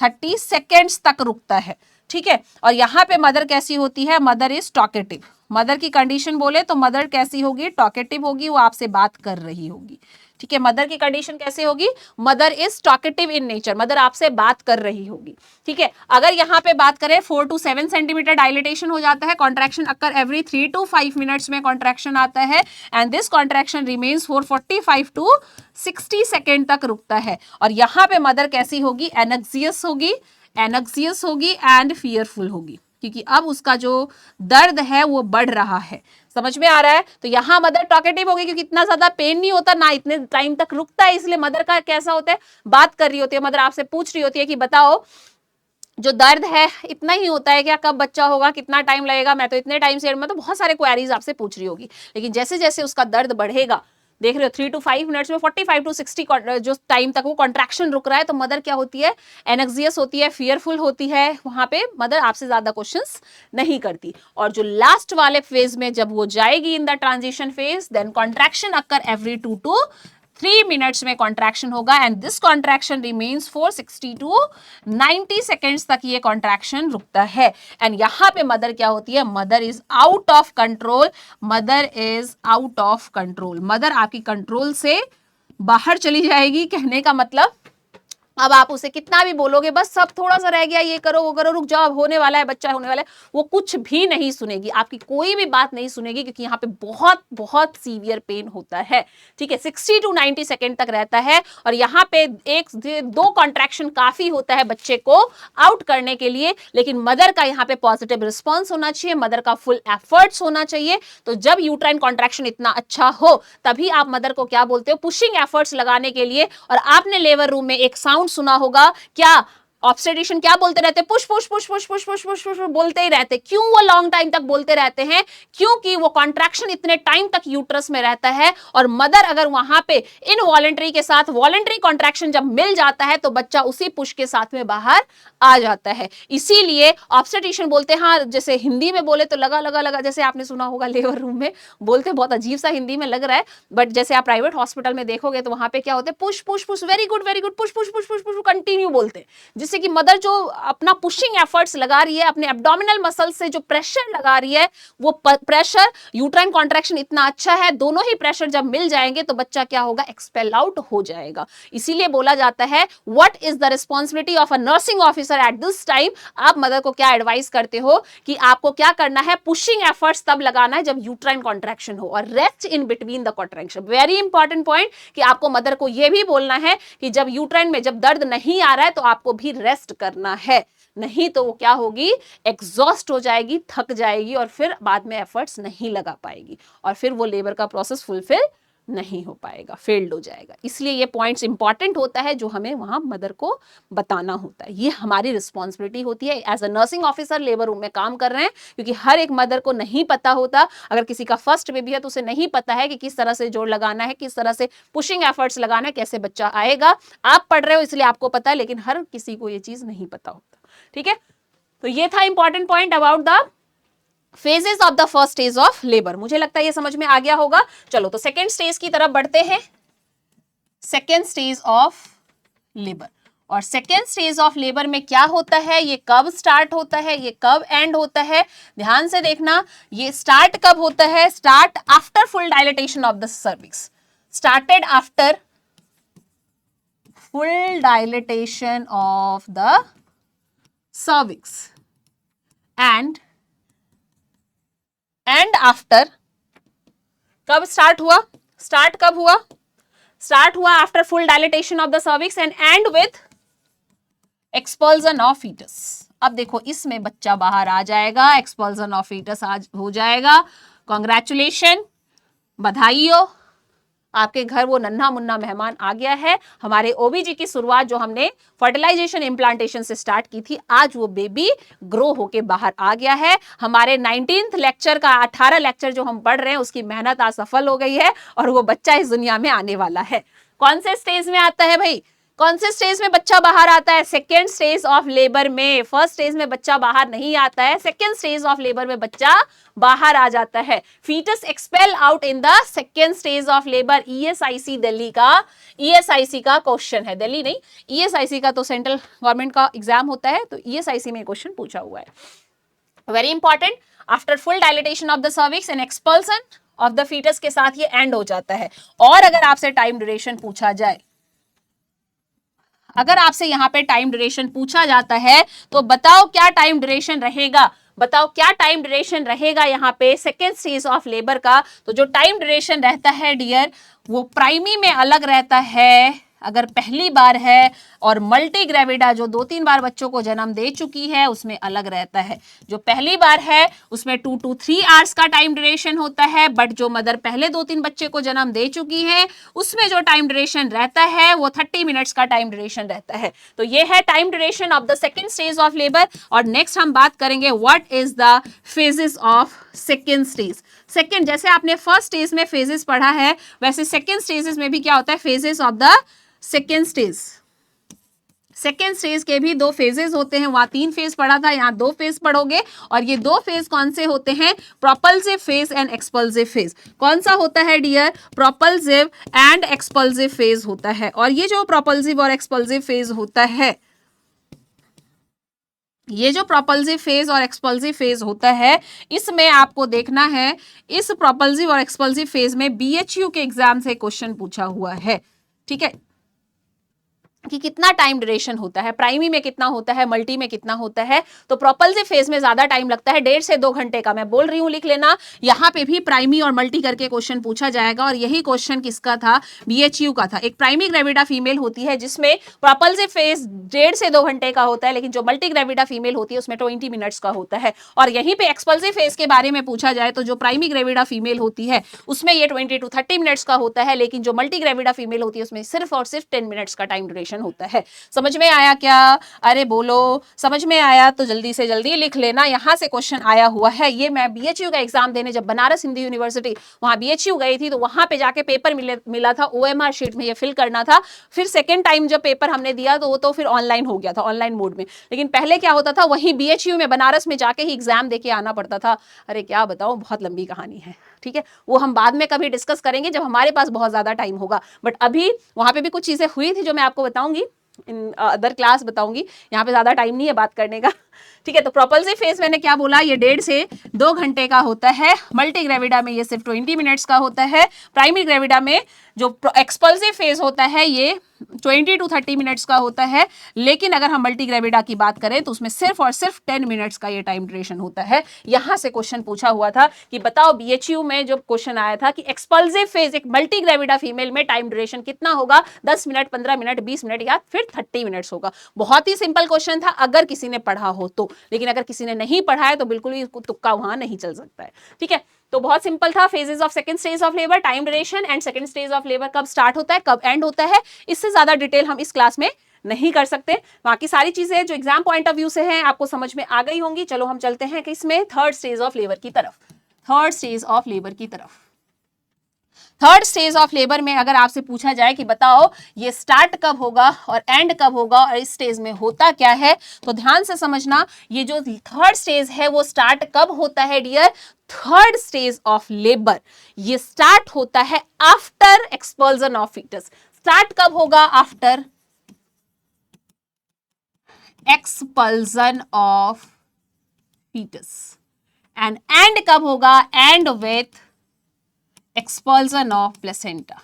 30 seconds तक रुकता है। ठीक है, और यहाँ पे मदर कैसी होती है, मदर इज टॉकेटिव। मदर की कंडीशन बोले तो मदर कैसी होगी, टॉकेटिव होगी, वो आपसे बात कर रही होगी। ठीक है, मदर की कंडीशन कैसे होगी, mother is talkative in nature, mother आपसे बात कर रही होगी। ठीक है, अगर यहाँ पे बात करें 4 to 7 सेंटीमीटर डायलिटेशन हो जाता है, contraction occur every 3 to 5 minutes में कॉन्ट्रैक्शन आता है and this contraction remains for 45 to 60 second तक रुकता है। और यहाँ पे मदर कैसी होगी, एनेक्सियस होगी, एनेक्सियस होगी एंड फियरफुल होगी, क्योंकि अब उसका जो दर्द है वो बढ़ रहा है। समझ में आ रहा है, तो यहां मदर टॉकेटिव होगी क्योंकि इतना ज्यादा पेन नहीं होता, ना इतने टाइम तक रुकता है, इसलिए मदर का कैसा होता है, बात कर रही होती है, मदर आपसे पूछ रही होती है कि बताओ जो दर्द है इतना ही होता है क्या, कब बच्चा होगा, कितना टाइम लगेगा, मैं तो इतने टाइम से, मतलब बहुत सारे क्वेरीज आपसे पूछ रही होगी। लेकिन जैसे जैसे उसका दर्द बढ़ेगा, देख रहे हो 3 to 5 मिनट्स में 45 to 60 जो टाइम तक वो कॉन्ट्रैक्शन रुक रहा है, तो मदर क्या होती है, एनेक्सियस होती है, फियरफुल होती है, वहां पे मदर आपसे ज्यादा क्वेश्चंस नहीं करती। और जो लास्ट वाले फेज में जब वो जाएगी in the transition phase, then contraction occur every 2 to 3 minutes में कॉन्ट्रैक्शन होगा and this contraction remains for 60 to 90 seconds तक ये कॉन्ट्रैक्शन रुकता है। एंड यहां पे मदर क्या होती है, mother is out of control, mother is out of control, mother आपकी कंट्रोल से बाहर चली जाएगी। कहने का मतलब अब आप उसे कितना भी बोलोगे, बस सब थोड़ा सा रह गया, ये करो वो करो, रुक जाओ, होने वाला है, बच्चा होने वाला है, वो कुछ भी नहीं सुनेगी, आपकी कोई भी बात नहीं सुनेगी, क्योंकि यहाँ पे बहुत बहुत सीवियर पेन होता है। ठीक है, 60 to 90 सेकेंड तक रहता है और यहाँ पे 1-2 कॉन्ट्रैक्शन काफी होता है बच्चे को आउट करने के लिए, लेकिन मदर का यहाँ पे पॉजिटिव रिस्पॉन्स होना चाहिए, मदर का फुल एफर्ट्स होना चाहिए। तो जब यूट्राइन कॉन्ट्रैक्शन इतना अच्छा हो, तभी आप मदर को क्या बोलते हो, पुशिंग एफर्ट्स लगाने के लिए। और आपने लेबर रूम में एक साउंड सुना होगा, क्या ऑब्स्टेट्रिशियन क्या बोलते रहते हैं, push push push push push push push push बोलते ही रहते। क्यों वो लॉन्ग टाइम तक बोलते रहते हैं, क्योंकि वो कॉन्ट्रैक्शन इतने टाइम तक यूट्रस में रहता है और मदर अगर वहां पे इनवॉलंटरी के साथ वॉलंटरी कॉन्ट्रैक्शन जब मिल जाता है तो बच्चा उसी पुश के साथ में बाहर आ जाता है। इसीलिए ऑब्स्टेट्रिशियन बोलते हैं, हाँ जैसे हिंदी में बोले तो लगा लगा लगा, जैसे आपने सुना होगा लेबर रूम में बोलते, बहुत अजीब सा हिंदी में लग रहा है, बट जैसे आप प्राइवेट हॉस्पिटल में देखोगे तो वहां पे क्या होते हैं, push push push, very good push push push push push, continue बोलते हैं, जिससे कि मदर जो अपना पुशिंग एफर्ट्स लगा रही है, अपने एब्डोमिनल मसल से जो प्रेशर लगा रही है, वो प्रेशर, यूट्राइन कॉन्ट्रैक्शन इतना अच्छा है, दोनों ही प्रेशर जब मिल जाएंगे तो बच्चा क्या होगा, एक्सपेल आउट हो जाएगा। इसीलिए बोला जाता है what is the responsibility of a nursing officer at this time. आप मदर को क्या एडवाइस करते हो कि आपको क्या करना है, पुशिंग एफर्ट्स तब लगाना है जब यूट्राइन कॉन्ट्रैक्शन हो, और rest in between the contraction. Very important point कि आपको मदर को यह भी बोलना है कि जब यूट्राइन में जब दर्द नहीं आ रहा है तो आपको भी रेस्ट करना है। नहीं तो वो क्या होगी, एग्जॉस्ट हो जाएगी, थक जाएगी और फिर बाद में एफर्ट्स नहीं लगा पाएगी और फिर वो लेबर का प्रोसेस फुलफिल नहीं हो पाएगा, फेल्ड हो जाएगा। इसलिए ये पॉइंट्स इंपॉर्टेंट होता है जो हमें वहां मदर को बताना होता है। ये हमारी रिस्पॉन्सिबिलिटी होती है as a nursing officer, labour room में काम कर रहे हैं, क्योंकि हर एक मदर को नहीं पता होता। अगर किसी का फर्स्ट बेबी है तो उसे नहीं पता है कि किस तरह से जोड़ लगाना है, किस तरह से पुशिंग एफर्ट्स लगाना है, कैसे बच्चा आएगा। आप पढ़ रहे हो इसलिए आपको पता है, लेकिन हर किसी को ये चीज नहीं पता होता। ठीक है, तो ये था important point about the phases of the first stage of labour. मुझे लगता है ये समझ में आ गया होगा। चलो तो सेकेंड स्टेज की तरफ बढ़ते हैं। सेकेंड स्टेज ऑफ लेबर, और सेकेंड स्टेज ऑफ लेबर में क्या होता है, ये कब स्टार्ट होता है, ये कब एंड होता है, ध्यान से देखना। ये स्टार्ट कब होता है, start after full dilatation of the cervix, started after full dilatation of the cervix and after, कब स्टार्ट हुआ, स्टार्ट कब हुआ, स्टार्ट हुआ after full dilatation of the cervix and with expulsion of foetus. अब देखो इसमें बच्चा बाहर आ जाएगा, एक्सपल्जन ऑफ फीटस आज हो जाएगा। कॉन्ग्रेचुलेशन, बधाई हो, आपके घर वो नन्हा मुन्ना मेहमान आ गया है। हमारे ओबीजी की शुरुआत जो हमने फर्टिलाइजेशन इम्प्लांटेशन से स्टार्ट की थी, आज वो बेबी ग्रो होके बाहर आ गया है। हमारे 19th लेक्चर का 18 लेक्चर जो हम पढ़ रहे हैं उसकी मेहनत आज सफल हो गई है और वो बच्चा इस दुनिया में आने वाला है। कौन से स्टेज में आता है भाई, कौन से स्टेज में बच्चा बाहर आता है, सेकेंड स्टेज ऑफ लेबर में। फर्स्ट स्टेज में बच्चा बाहर नहीं आता है, सेकेंड स्टेज ऑफ लेबर में बच्चा बाहर आ जाता है। Foetus expel out in the second stage of labour. ESIC Delhi का, ईएसआईसी का क्वेश्चन है, दिल्ली नहीं, ईएसआईसी का तो सेंट्रल गवर्नमेंट का एग्जाम होता है, तो ईएसआईसी में क्वेश्चन पूछा हुआ है। Very important, after full dilatation of the cervix and expulsion of the foetus के साथ ये एंड हो जाता है। और अगर आपसे टाइम ड्यूरेशन पूछा जाए, अगर आपसे यहाँ पे टाइम ड्यूरेशन पूछा जाता है तो बताओ क्या टाइम ड्यूरेशन रहेगा, बताओ क्या टाइम ड्यूरेशन रहेगा यहाँ पे सेकेंड स्टेज ऑफ लेबर का। तो जो टाइम ड्यूरेशन रहता है डियर, वो प्राइमी में अलग रहता है अगर पहली बार है, और मल्टी ग्रेविडा जो 2-3 बार बच्चों को जन्म दे चुकी है उसमें अलग रहता है। जो पहली बार है उसमें 2 to 3 आवर्स का टाइम ड्यूरेशन होता है, बट जो मदर पहले 2-3 बच्चे को जन्म दे चुकी है उसमें जो टाइम ड्यूरेशन रहता है वो 30 मिनट्स का टाइम ड्यूरेशन रहता है। तो ये है time duration of the second stage of labour. और नेक्स्ट हम बात करेंगे what is the phases of second stage. Second, जैसे आपने फर्स्ट स्टेज में फेजेस पढ़ा है वैसे सेकेंड स्टेजेस में भी क्या होता है, phases of the second stage. Second stage के भी 2 फेजेस होते हैं, वहां 3 फेज पढ़ा था, यहाँ 2 फेज पढ़ोगे। और ये 2 फेज कौन से होते हैं, प्रोपल्सिव फेज एंड एक्सपल्सिव फेज। कौन सा होता है डियर, प्रोपल्सिव एंड एक्सपल्सिव फेज होता है। और ये जो प्रोपल्सिव और एक्सपल्सिव फेज होता है, ये जो प्रोपल्सिव फेज और एक्सपल्सिव फेज होता है, इसमें आपको देखना है, इस प्रोपल्सिव और एक्सपल्सिव फेज में बीएचयू के एग्जाम से क्वेश्चन पूछा हुआ है। ठीक है, कि कितना टाइम ड्यूरेशन होता है, प्राइमी में कितना होता है, मल्टी में कितना होता है। तो प्रोपल्सिव फेज में ज्यादा टाइम लगता है, 1.5 से 2 घंटे का। मैं बोल रही हूं, लिख लेना। यहाँ पे भी प्राइमी और मल्टी करके क्वेश्चन पूछा जाएगा, और यही क्वेश्चन किसका था, बीएचयू का था। एक प्राइमी ग्रेविडा फीमेल होती है जिसमें प्रोपल्सिव फेज 1.5 से 2 घंटे का होता है, लेकिन जो मल्टी ग्रेविडा फीमेल होती है उसमें 20 मिनट्स का होता है। और यहीं पे एक्सपल्सिव फेज के बारे में पूछा जाए तो जो प्राइमी ग्रेविडा फीमेल होती है उसमें ये 20 to 30 मिनट्स का होता है, लेकिन जो मल्टी ग्रेविडा फीमेल होती है उसमें सिर्फ और सिर्फ 10 मिनट्स का टाइम ड्यूरेशन होता है। समझ में आया क्या, अरे बोलो, समझ में आया तो जल्दी से जल्दी लिख लेना। यहां से क्वेश्चन आया हुआ है, ये मैं बीएचयू का एग्जाम देने जब बनारस हिंदू यूनिवर्सिटी वहां बीएचयू गई थी तो वहां पे जाके पेपर मिला था, ओएमआर शीट में ये फिल करना था। फिर सेकेंड टाइम जब पेपर हमने दिया तो वो तो फिर ऑनलाइन हो गया था, ऑनलाइन मोड में। लेकिन पहले क्या होता था, वहीं बीएचयू में बनारस में जाके ही एग्जाम देके आना पड़ता था। अरे क्या बताऊं, बहुत लंबी कहानी है। ठीक है, वो हम बाद में कभी डिस्कस करेंगे जब हमारे पास बहुत ज्यादा टाइम होगा। बट अभी वहां पे भी कुछ चीजें हुई थी जो मैं आपको बताऊंगी, इन अदर क्लास बताऊंगी, यहाँ पे ज्यादा टाइम नहीं है बात करने का। ठीक है, तो प्रोपल्सिव फेज मैंने क्या बोला, ये 1.5 से 2 घंटे का होता है। मल्टी ग्रेविडा में ये सिर्फ 20 मिनट्स का होता है। प्राइमरी ग्रेविडा में जो एक्सपल्सिव फेज होता है ये 20 to 30 मिनट्स का होता है, लेकिन अगर हम मल्टी ग्रेविडा की बात करें तो उसमें सिर्फ और सिर्फ 10 मिनट्स का ये टाइम ड्यूरेशन होता है। यहां से क्वेश्चन पूछा हुआ था कि बताओ बीएचयू में जो क्वेश्चन आया था कि एक्सपल्सिव फेज एक मल्टी ग्रेविडा फीमेल में टाइम ड्यूरेशन कितना होगा, 10 मिनट, 15 मिनट, 20 मिनट या फिर 30 मिनट्स होगा। बहुत ही सिंपल क्वेश्चन था अगर किसी ने पढ़ा हो तो, लेकिन अगर किसी ने नहीं पढ़ा है तो बिल्कुल ही तुक्का वहां नहीं चल सकता है। ठीक है, तो बहुत सिंपल था। Phases of second stage of labour, time duration and second stage of labour कब स्टार्ट होता है, कब एंड होता है, इससे ज्यादा डिटेल हम इस क्लास में नहीं कर सकते। बाकी सारी चीजें जो एग्जाम पॉइंट ऑफ व्यू से हैं आपको समझ में आ गई होंगी। चलो हम चलते हैं कि इसमें थर्ड स्टेज ऑफ लेबर की तरफ। थर्ड स्टेज ऑफ लेबर की तरफ, थर्ड स्टेज ऑफ लेबर में अगर आपसे पूछा जाए कि बताओ ये स्टार्ट कब होगा और एंड कब होगा और इस स्टेज में होता क्या है, तो ध्यान से समझना। ये जो थर्ड स्टेज है वो स्टार्ट कब होता है dear, third stage of labour ये स्टार्ट होता है after expulsion of foetus. Start कब होगा, after expulsion of foetus, and end कब होगा, end with expulsion of placenta.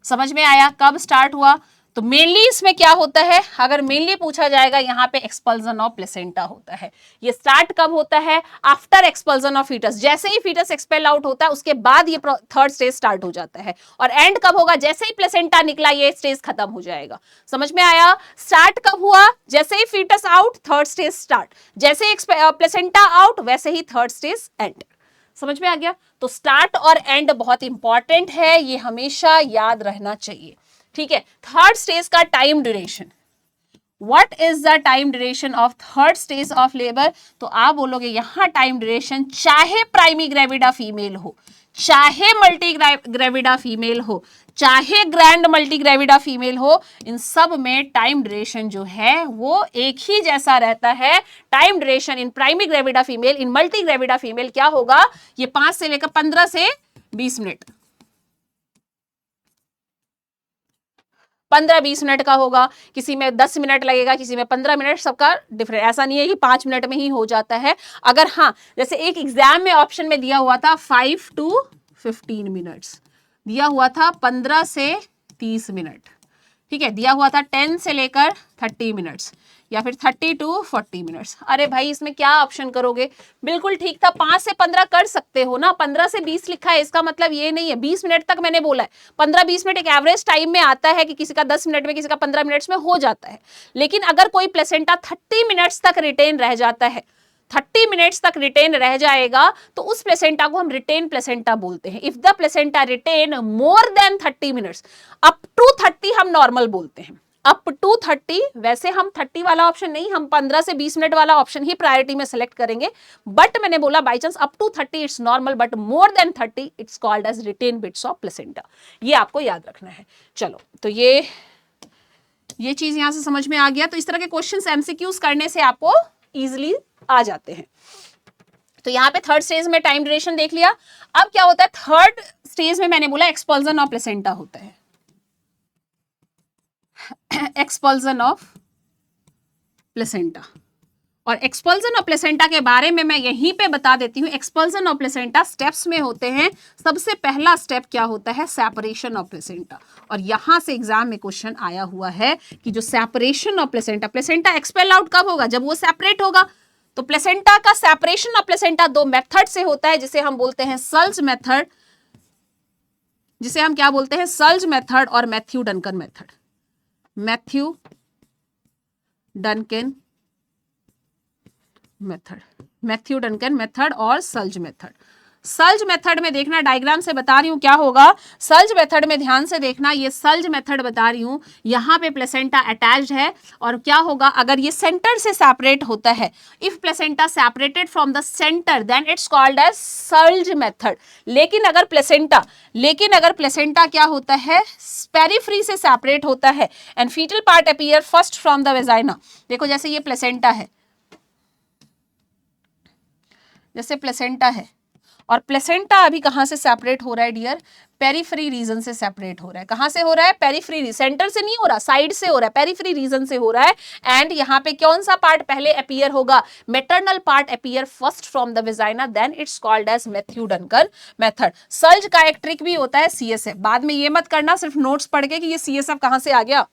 समझ में आया कब स्टार्ट हुआ? तो मेनली इसमें क्या होता है, अगर मेनली पूछा जाएगा यहाँ पे एक्सपल्जन ऑफ प्लेसेंटा होता है। ये स्टार्ट कब होता है, आफ्टर एक्सपल्जन ऑफ फीटस। जैसे ही फीटस एक्सपेल आउट होता है उसके बाद ये थर्ड स्टेज स्टार्ट हो जाता है। और एंड कब होगा, जैसे ही प्लेसेंटा निकला ये स्टेज खत्म हो जाएगा। समझ में आया? स्टार्ट कब हुआ, जैसे ही foetus out third stage start, जैसे ही प्लेसेंटा आउट वैसे ही थर्ड स्टेज एंड। समझ में आ गया? तो स्टार्ट और एंड बहुत इंपॉर्टेंट है, ये हमेशा याद रहना चाहिए। ठीक है, थर्ड स्टेज का time duration, what is the time duration of third stage of labour? तो आप बोलोगे यहां टाइम ड्यूरेशन चाहे प्राइमरी ग्रेविडा फीमेल हो, चाहे मल्टी ग्रेविडा फीमेल हो, चाहे ग्रैंड मल्टी ग्रेविडा फीमेल हो, इन सब में टाइम ड्यूरेशन जो है वो एक ही जैसा रहता है। Time duration in primary gravida female, in multi gravida female क्या होगा, ये 5 से लेकर 15 से 20 मिनट, 15-20 मिनट का होगा। किसी में 10 मिनट लगेगा, किसी में 15 मिनट, सबका डिफरेंट। ऐसा नहीं है कि 5 मिनट में ही हो जाता है। अगर हाँ, जैसे एक एग्जाम में ऑप्शन में दिया हुआ था 5 to 15 मिनट्स, दिया हुआ था 15 से 30 मिनट, ठीक है, दिया हुआ था 10 से लेकर 30 मिनट्स या फिर 30 to 40 मिनट्स। अरे भाई इसमें क्या ऑप्शन करोगे? बिल्कुल ठीक था, 5 से 15 कर सकते हो ना। 15 से 20 लिखा है, इसका मतलब ये नहीं है 20 मिनट तक मैंने बोला है। 15-20 मिनट एक एवरेज टाइम में आता है कि किसी का 10 मिनट में, किसी का 15 मिनट्स में हो जाता है। लेकिन अगर कोई प्लेसेंटा 30 मिनट्स तक रिटेन रह जाता है, 30 मिनट्स तक रिटेन रह जाएगा, तो उस प्लेसेंटा को हम रिटेन प्लेसेंटा बोलते हैं। If the placenta retain more than 30 minutes, up to 30 हम नॉर्मल बोलते हैं, अप टू 30। वैसे हम 30 वाला ऑप्शन नहीं, हम 15 से 20 मिनट वाला ऑप्शन ही प्रायोरिटी में सेलेक्ट करेंगे। बट मैंने बोला by chance up to 30 it's normal, but more than 30 it's called as retain bits of placenta. ये आपको याद रखना है। चलो, तो ये चीज यहां से समझ में आ गया। तो इस तरह के क्वेश्चंस एमसीक्यूज करने से आपको इजिली आ जाते हैं। तो यहाँ पे थर्ड स्टेज में टाइम ड्यूरेशन देख लिया। अब क्या होता है थर्ड स्टेज में, मैंने बोला एक्सपल्जन ऑफ प्लेसेंटा होता है। एक्सपल्जन ऑफ प्लेसेंटा, और एक्सपल्जन ऑफ प्लेसेंटा के बारे में मैं यहीं पे बता देती हूँ। एक्सपल्जन ऑफ प्लेसेंटा स्टेप्स में होते हैं। सबसे पहला स्टेप क्या होता है, सेपरेशन ऑफ प्लेसेंटा। और यहां से एग्जाम में क्वेश्चन आया हुआ है कि जो separation of placenta, placenta expel out कब होगा, जब वो सेपरेट होगा। तो प्लेसेंटा का सेपरेशन ऑफ प्लेसेंटा 2 मेथड से होता है, जिसे हम बोलते हैं सल्ज मेथड, जिसे हम क्या बोलते हैं, सल्ज मेथड और Matthew Duncan method. Matthew Duncan method, Matthew Duncan method और सल्ज मेथड। सल्ज मेथड में देखना, डायग्राम से बता रही हूं क्या होगा। सल्ज मेथड में ध्यान से देखना, ये सल्ज मेथड बता रही हूं, यहां पे प्लेसेंटा अटैच्ड है। और क्या होगा अगर ये सेंटर से सेपरेट होता है, if placenta separated from the centre then it's called as Schultze method. लेकिन अगर प्लेसेंटा क्या होता है, पेरिफेरी से सेपरेट होता है and foetal part appear first from the vagina. देखो जैसे ये प्लेसेंटा है, जैसे प्लेसेंटा है और प्लेसेंटा अभी कहां से सेपरेट हो रहा है डियर? पेरिफेरी रीजन से सेपरेट हो रहा है। कहां से हो रहा है? पेरिफेरी, सेंटर से नहीं हो रहा, साइड से हो रहा है, पेरिफेरी रीजन से हो रहा है। एंड यहाँ पे कौन सा पार्ट पहले अपीयर होगा? Maternal part appear first from the vagina, then it's called as Matthew Duncan method. Schultze का एक ट्रिक भी होता है CSF, बाद में ये मत करना सिर्फ नोट्स पढ़ के कि ये CSF कहां से आ गया,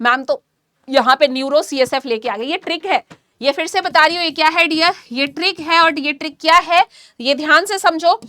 मैम तो यहाँ पे न्यूरो CSF लेके आ गई। ये ट्रिक है, ये फिर से बता रही हूँ, ये क्या है डियर? ये ट्रिक है। और ये ट्रिक क्या है ये ध्यान से समझो।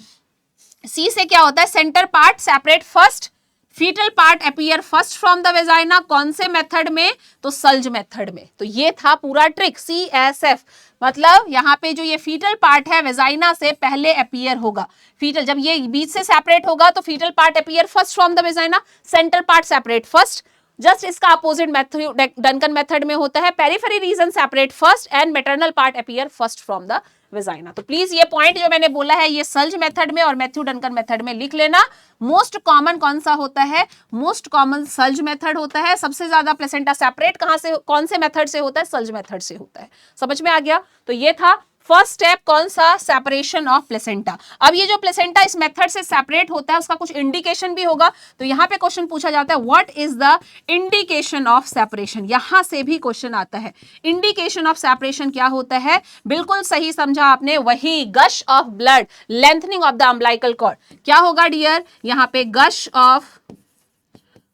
सी से क्या होता है? Centre part separate first, foetal part appear first from the vagina. कौन से मेथड में? तो सल्ज मेथड में। तो ये था पूरा ट्रिक CSF, मतलब यहाँ पे जो ये फीटल पार्ट है वेजाइना से पहले अपीयर होगा। फीटल जब ये बीच से सेपरेट होगा तो foetal part appear first from the vagina, centre part separate first. Just इसका अपोजिट मैथ्यू डंकन मेथड में होता है, periphery region separate first and maternal part appear first from the vagina. तो प्लीज ये पॉइंट जो मैंने बोला है ये सल्ज मेथड में और मैथ्यू डंकन मेथड में लिख लेना। मोस्ट कॉमन कौन सा होता है? मोस्ट कॉमन सल्ज मेथड होता है। सबसे ज्यादा प्लेसेंटा सेपरेट कहां से, कौन से मेथड से होता है? सल्ज मेथड से होता है। समझ में आ गया? तो ये था फर्स्ट स्टेप, कौन सा? Separation of placenta. अब ये जो प्लेसेंटा इस मेथड से सेपरेट होता है उसका कुछ इंडिकेशन भी होगा। तो यहां पे क्वेश्चन पूछा जाता है what is the indication of separation. यहां से भी क्वेश्चन आता है इंडिकेशन ऑफ सेपरेशन क्या होता है? बिल्कुल सही समझा आपने, वही gush of blood, lengthening of the umbilical cord. क्या होगा डियर? यहां पे gush of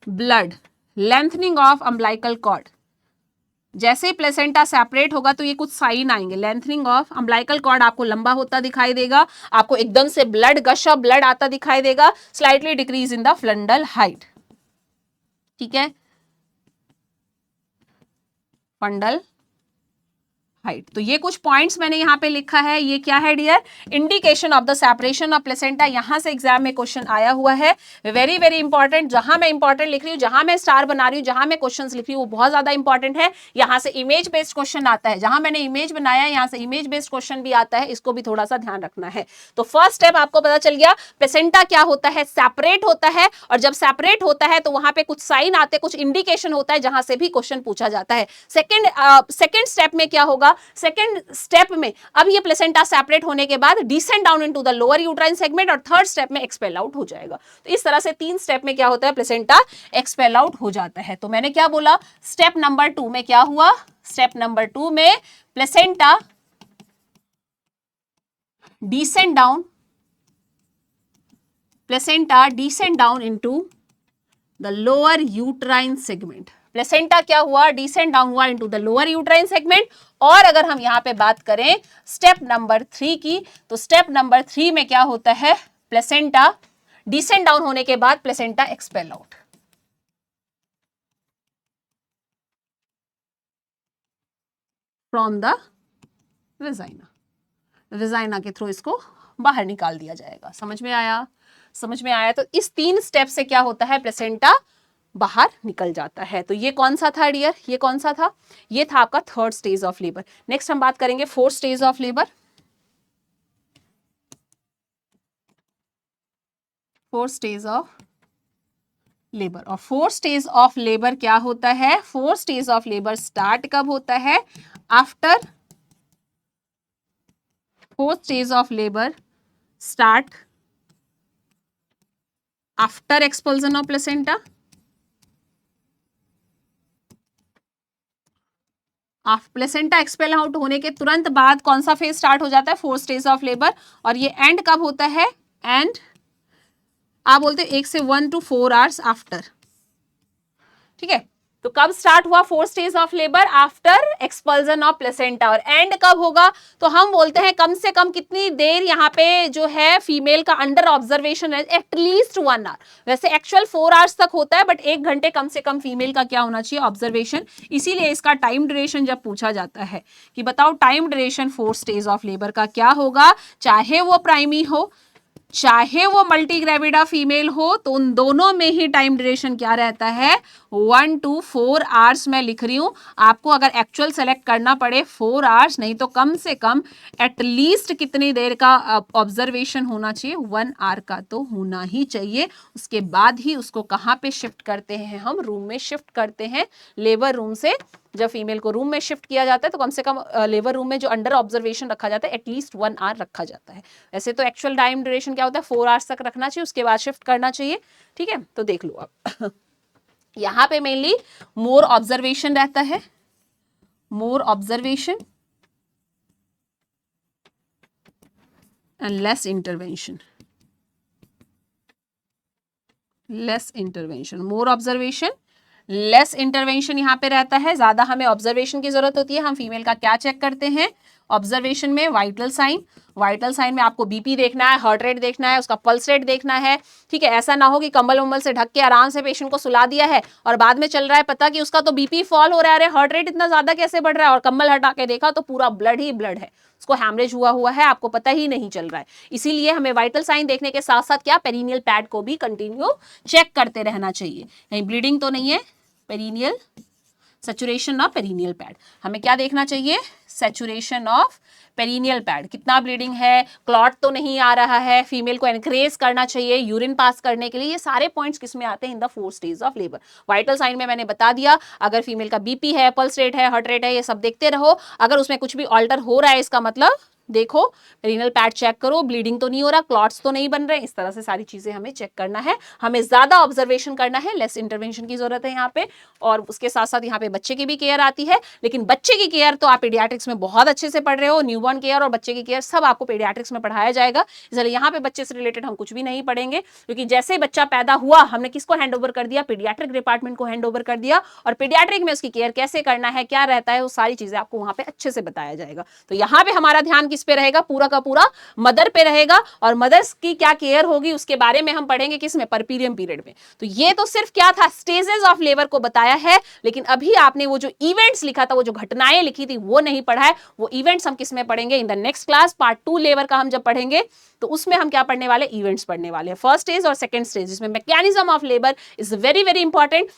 blood, lengthening of umbilical cord. जैसे ही प्लेसेंटा सेपरेट होगा तो ये कुछ साइन आएंगे, लेंथनिंग ऑफ अम्बिलिकल कॉर्ड आपको लंबा होता दिखाई देगा, आपको एकदम से ब्लड, गश ऑफ ब्लड आता दिखाई देगा, slightly decrease in the fundal height. ठीक है, फंडल हाइट। तो ये कुछ पॉइंट्स मैंने यहाँ पे लिखा है। ये क्या है dear? Indication of the separation of placenta. यहां से एग्जाम में क्वेश्चन आया हुआ है, वेरी वेरी इंपॉर्टेंट। जहां मैं इंपॉर्टेंट लिख रही हूँ, जहां मैं स्टार बना रही हूँ, जहां मैं क्वेश्चंस लिख रही हूँ वो बहुत ज्यादा इंपॉर्टेंट है। यहां से इमेज बेस्ड क्वेश्चन आता है, जहां मैंने इमेज बनाया है यहाँ से इमेज बेस्ड क्वेश्चन भी आता है, इसको भी थोड़ा सा ध्यान रखना है। तो फर्स्ट स्टेप आपको पता चल गया, प्लेसेंटा क्या होता है? सेपरेट होता है। और जब सेपरेट होता है तो वहां पे कुछ साइन आते हैं, कुछ इंडिकेशन होता है जहां से भी क्वेश्चन पूछा जाता है। सेकेंड स्टेप में क्या होगा? सेकेंड स्टेप में अब ये प्लेसेंटा सेपरेट होने के बाद descend down into the lower uterine segment, और थर्ड स्टेप में एक्सपेल आउट हो जाएगा। तो इस तरह से 3 स्टेप में क्या होता है? प्लेसेंटा एक्सपेल आउट हो जाता है। तो मैंने क्या बोला? स्टेप नंबर 2 में क्या हुआ? स्टेप नंबर 2 में placenta descend down into the lower uterine segment. Placenta क्या हुआ? डिसेंड डाउन हुआ into the lower uterine segment. और अगर हम यहां पे बात करें स्टेप नंबर 3 की, तो स्टेप नंबर 3 में क्या होता है? प्लेसेंटा डिसेंड डाउन होने के बाद placenta expel out. From the vagina के थ्रू इसको बाहर निकाल दिया जाएगा। समझ में आया? समझ में आया? तो इस 3 स्टेप से क्या होता है? प्लेसेंटा बाहर निकल जाता है। तो ये कौन सा था डियर? ये कौन सा था? ये था आपका third stage of labour. Next हम बात करेंगे fourth stage of labour. Fourth stage of labour. और फोर्थ स्टेज ऑफ लेबर क्या होता है? Fourth stage of labour start कब होता है? After fourth stage of labour start after expulsion of placenta. Placenta expel out होने के तुरंत बाद कौन सा फेज स्टार्ट हो जाता है? Fourth stage of labour. और ये एंड कब होता है? एंड आप बोलते हैं 1 से 1 to 4 आवर्स आफ्टर। ठीक है, तो कब स्टार्ट हुआ fourth stage of labour? After expulsion of placenta. और एंड कब होगा? तो हम बोलते हैं कम से कम कितनी देर यहाँ पे जो है फीमेल का अंडर ऑब्जर्वेशन है? एटलीस्ट 1 आवर। वैसे एक्चुअल 4 आवर्स तक होता है, बट 1 घंटे कम से कम फीमेल का क्या होना चाहिए? ऑब्जर्वेशन। इसीलिए इसका टाइम ड्यूरेशन जब पूछा जाता है कि बताओ time duration fourth stage of labour का क्या होगा, चाहे वो प्राइमी हो चाहे वो मल्टीग्रेविडा फीमेल हो, तो उन दोनों में ही टाइम ड्यूरेशन क्या रहता है? 1 to 4 आवर्स मैं लिख रही हूं। आपको अगर एक्चुअल सेलेक्ट करना पड़े 4 आवर्स, नहीं तो कम से कम एटलीस्ट कितनी देर का ऑब्जर्वेशन होना चाहिए? 1 आवर का तो होना ही चाहिए। उसके बाद ही उसको कहाँ पे शिफ्ट करते हैं? हम रूम में शिफ्ट करते हैं, लेबर रूम से जब फीमेल को रूम में शिफ्ट किया जाता है तो कम से कम लेबर रूम में जो अंडर ऑब्जर्वेशन रखा जाता है एटलीस्ट 1 आवर रखा जाता है। ऐसे तो एक्चुअल टाइम ड्यूरेशन क्या होता है 4 आवर्स तक रखना चाहिए, उसके बाद शिफ्ट करना चाहिए। ठीक है, तो देख लो आप यहाँ पे मेनली मोर ऑब्जर्वेशन रहता है, more observation and less intervention, less intervention, more observation less intervention यहाँ पे रहता है। ज्यादा हमें ऑब्जर्वेशन की जरूरत होती है। हम फीमेल का क्या चेक करते हैं ऑब्जर्वेशन में? Vital sign. वाइटल साइन में आपको बीपी देखना है, हार्ट रेट देखना है, उसका पल्स रेट देखना है। ठीक है, ऐसा ना हो कि कंबल उम्बल से ढक के आराम से पेशेंट को सुला दिया है और बाद में चल रहा है पता कि उसका तो बीपी फॉल हो रहा है, अरे हार्ट रेट इतना ज्यादा कैसे बढ़ रहा है, और कंबल हटा के देखा तो पूरा ब्लड ही ब्लड है, उसको हैमरेज हुआ है, आपको पता ही नहीं चल रहा है। इसीलिए हमें वाइटल साइन देखने के साथ साथ क्या पेरिनियल पैड को भी कंटिन्यू चेक करते रहना चाहिए, कहीं ब्लीडिंग तो नहीं है। Perineal saturation of perineal pad, हमें क्या देखना चाहिए? सैचुरेशन ऑफ पेरिनियल पैड, कितना ब्लीडिंग है, क्लॉट तो नहीं आ रहा है, फीमेल को एनकरेज करना चाहिए यूरिन पास करने के लिए। ये सारे पॉइंट्स किसमें आते हैं? In the 4 stage of labour. Vital sign में मैंने बता दिया, अगर फीमेल का बीपी है, पल्स रेट है, हार्ट रेट है, ये सब देखते रहो। अगर उसमें कुछ भी ऑल्टर हो रहा है इसका मतलब देखो पेरिनियल पैड चेक करो, ब्लीडिंग तो नहीं हो रहा, क्लॉट्स तो नहीं बन रहे, इस तरह से सारी चीजें हमें चेक करना है। हमें ज्यादा ऑब्जर्वेशन करना है, लेस इंटरवेंशन की जरूरत है यहाँ पे। और उसके साथ साथ यहाँ पे बच्चे की भी केयर आती है, लेकिन बच्चे की केयर तो आप पीडियाट्रिक्स में बहुत अच्छे से पढ़ रहे हो, न्यूबॉर्न केयर और बच्चे की केयर सब आपको पीडियाट्रिक्स में पढ़ाया जाएगा, इसलिए यहाँ पे बच्चे से रिलेटेड हम कुछ भी नहीं पढ़ेंगे, क्योंकि जैसे ही बच्चा पैदा हुआ हमने किसको हैंड ओवर कर दिया? पीडियाट्रिक डिपार्टमेंट को हैंड ओवर कर दिया, और पीडियाट्रिक में उसकी केयर कैसे करना है, क्या रहता है, वो सारी चीजें आपको वहां पे अच्छे से बताया जाएगा। तो यहाँ पे हमारा ध्यान किस पे रहेगा? पूरा का पूरा मदर पे रहेगा, और मदर्स की क्या केयर होगी उसके बारे में हम पढ़ेंगे किसमें? परपीरियम पीरियड में। तो ये तो सिर्फ क्या था? स्टेजेस ऑफ लेबर को बताया है, लेकिन अभी आपने वो जो इवेंट्स लिखा था, वो जो घटनाएं लिखी थी, वो नहीं पढ़ा है। वो इवेंट्स हम किसमें पढ़ेंगे? In the next class part 2 labour का हम जब पढ़ेंगे तो उसमें हम क्या पढ़ने वाले? इवेंट्स पढ़ने वाले हैं, फर्स्ट स्टेज और सेकंड स्टेज, जिसमें mechanism of labour is very very important.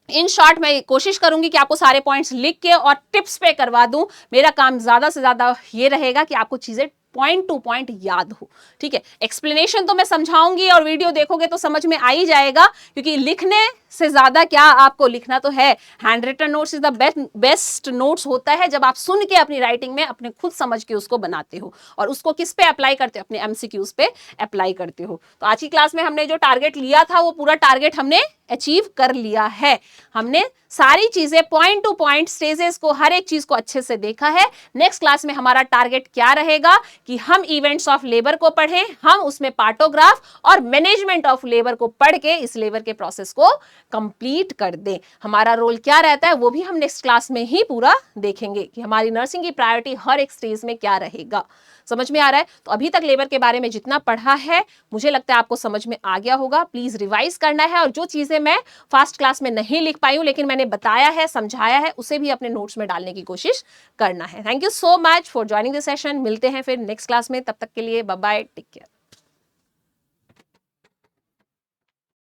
In short मैं कोशिश करूंगी कि आपको सारे पॉइंट्स लिख के और टिप्स पे करवा दूं। मेरा काम ज्यादा से ज्यादा ये रहेगा कि आपको चीजें पॉइंट टू पॉइंट याद हो। ठीक है, एक्सप्लेनेशन तो मैं समझाऊंगी और वीडियो देखोगे तो समझ में आ ही जाएगा, क्योंकि लिखने से ज्यादा क्या आपको लिखना तो है। Hand written notes is the best notes होता है जब आप सुन के अपनी राइटिंग में अपने खुद समझ के उसको बनाते हो और उसको किस पे अप्लाई करते हो? अपने एमसीक्यूज पे अप्लाई करते हो। तो आज की क्लास में हमने जो टारगेट लिया था वो पूरा टारगेट हमने अचीव कर लिया है। हमने सारी चीजें पॉइंट टू पॉइंट स्टेजेस को, हर एक चीज को अच्छे से देखा है। नेक्स्ट क्लास में हमारा टारगेट क्या रहेगा कि हम इवेंट्स ऑफ लेबर को पढ़ें, हम उसमें पार्टोग्राफ और मैनेजमेंट ऑफ लेबर को पढ़ के इस लेबर के प्रोसेस को कंप्लीट कर दें। हमारा रोल क्या रहता है वो भी हम नेक्स्ट क्लास में ही पूरा देखेंगे कि हमारी नर्सिंग की प्रायोरिटी हर एक स्टेज में क्या रहेगा। समझ में आ रहा है? तो अभी तक लेबर के बारे में जितना पढ़ा है मुझे लगता है आपको समझ में आ गया होगा। प्लीज रिवाइज करना है, और जो चीजें मैं फास्ट क्लास में नहीं लिख पाई हूं लेकिन मैंने बताया है, समझाया है, उसे भी अपने नोट्स में डालने की कोशिश करना है। Thank you so much for joining this session. मिलते हैं फिर नेक्स्ट क्लास में, तब तक के लिए बाय बाय, टेक केयर।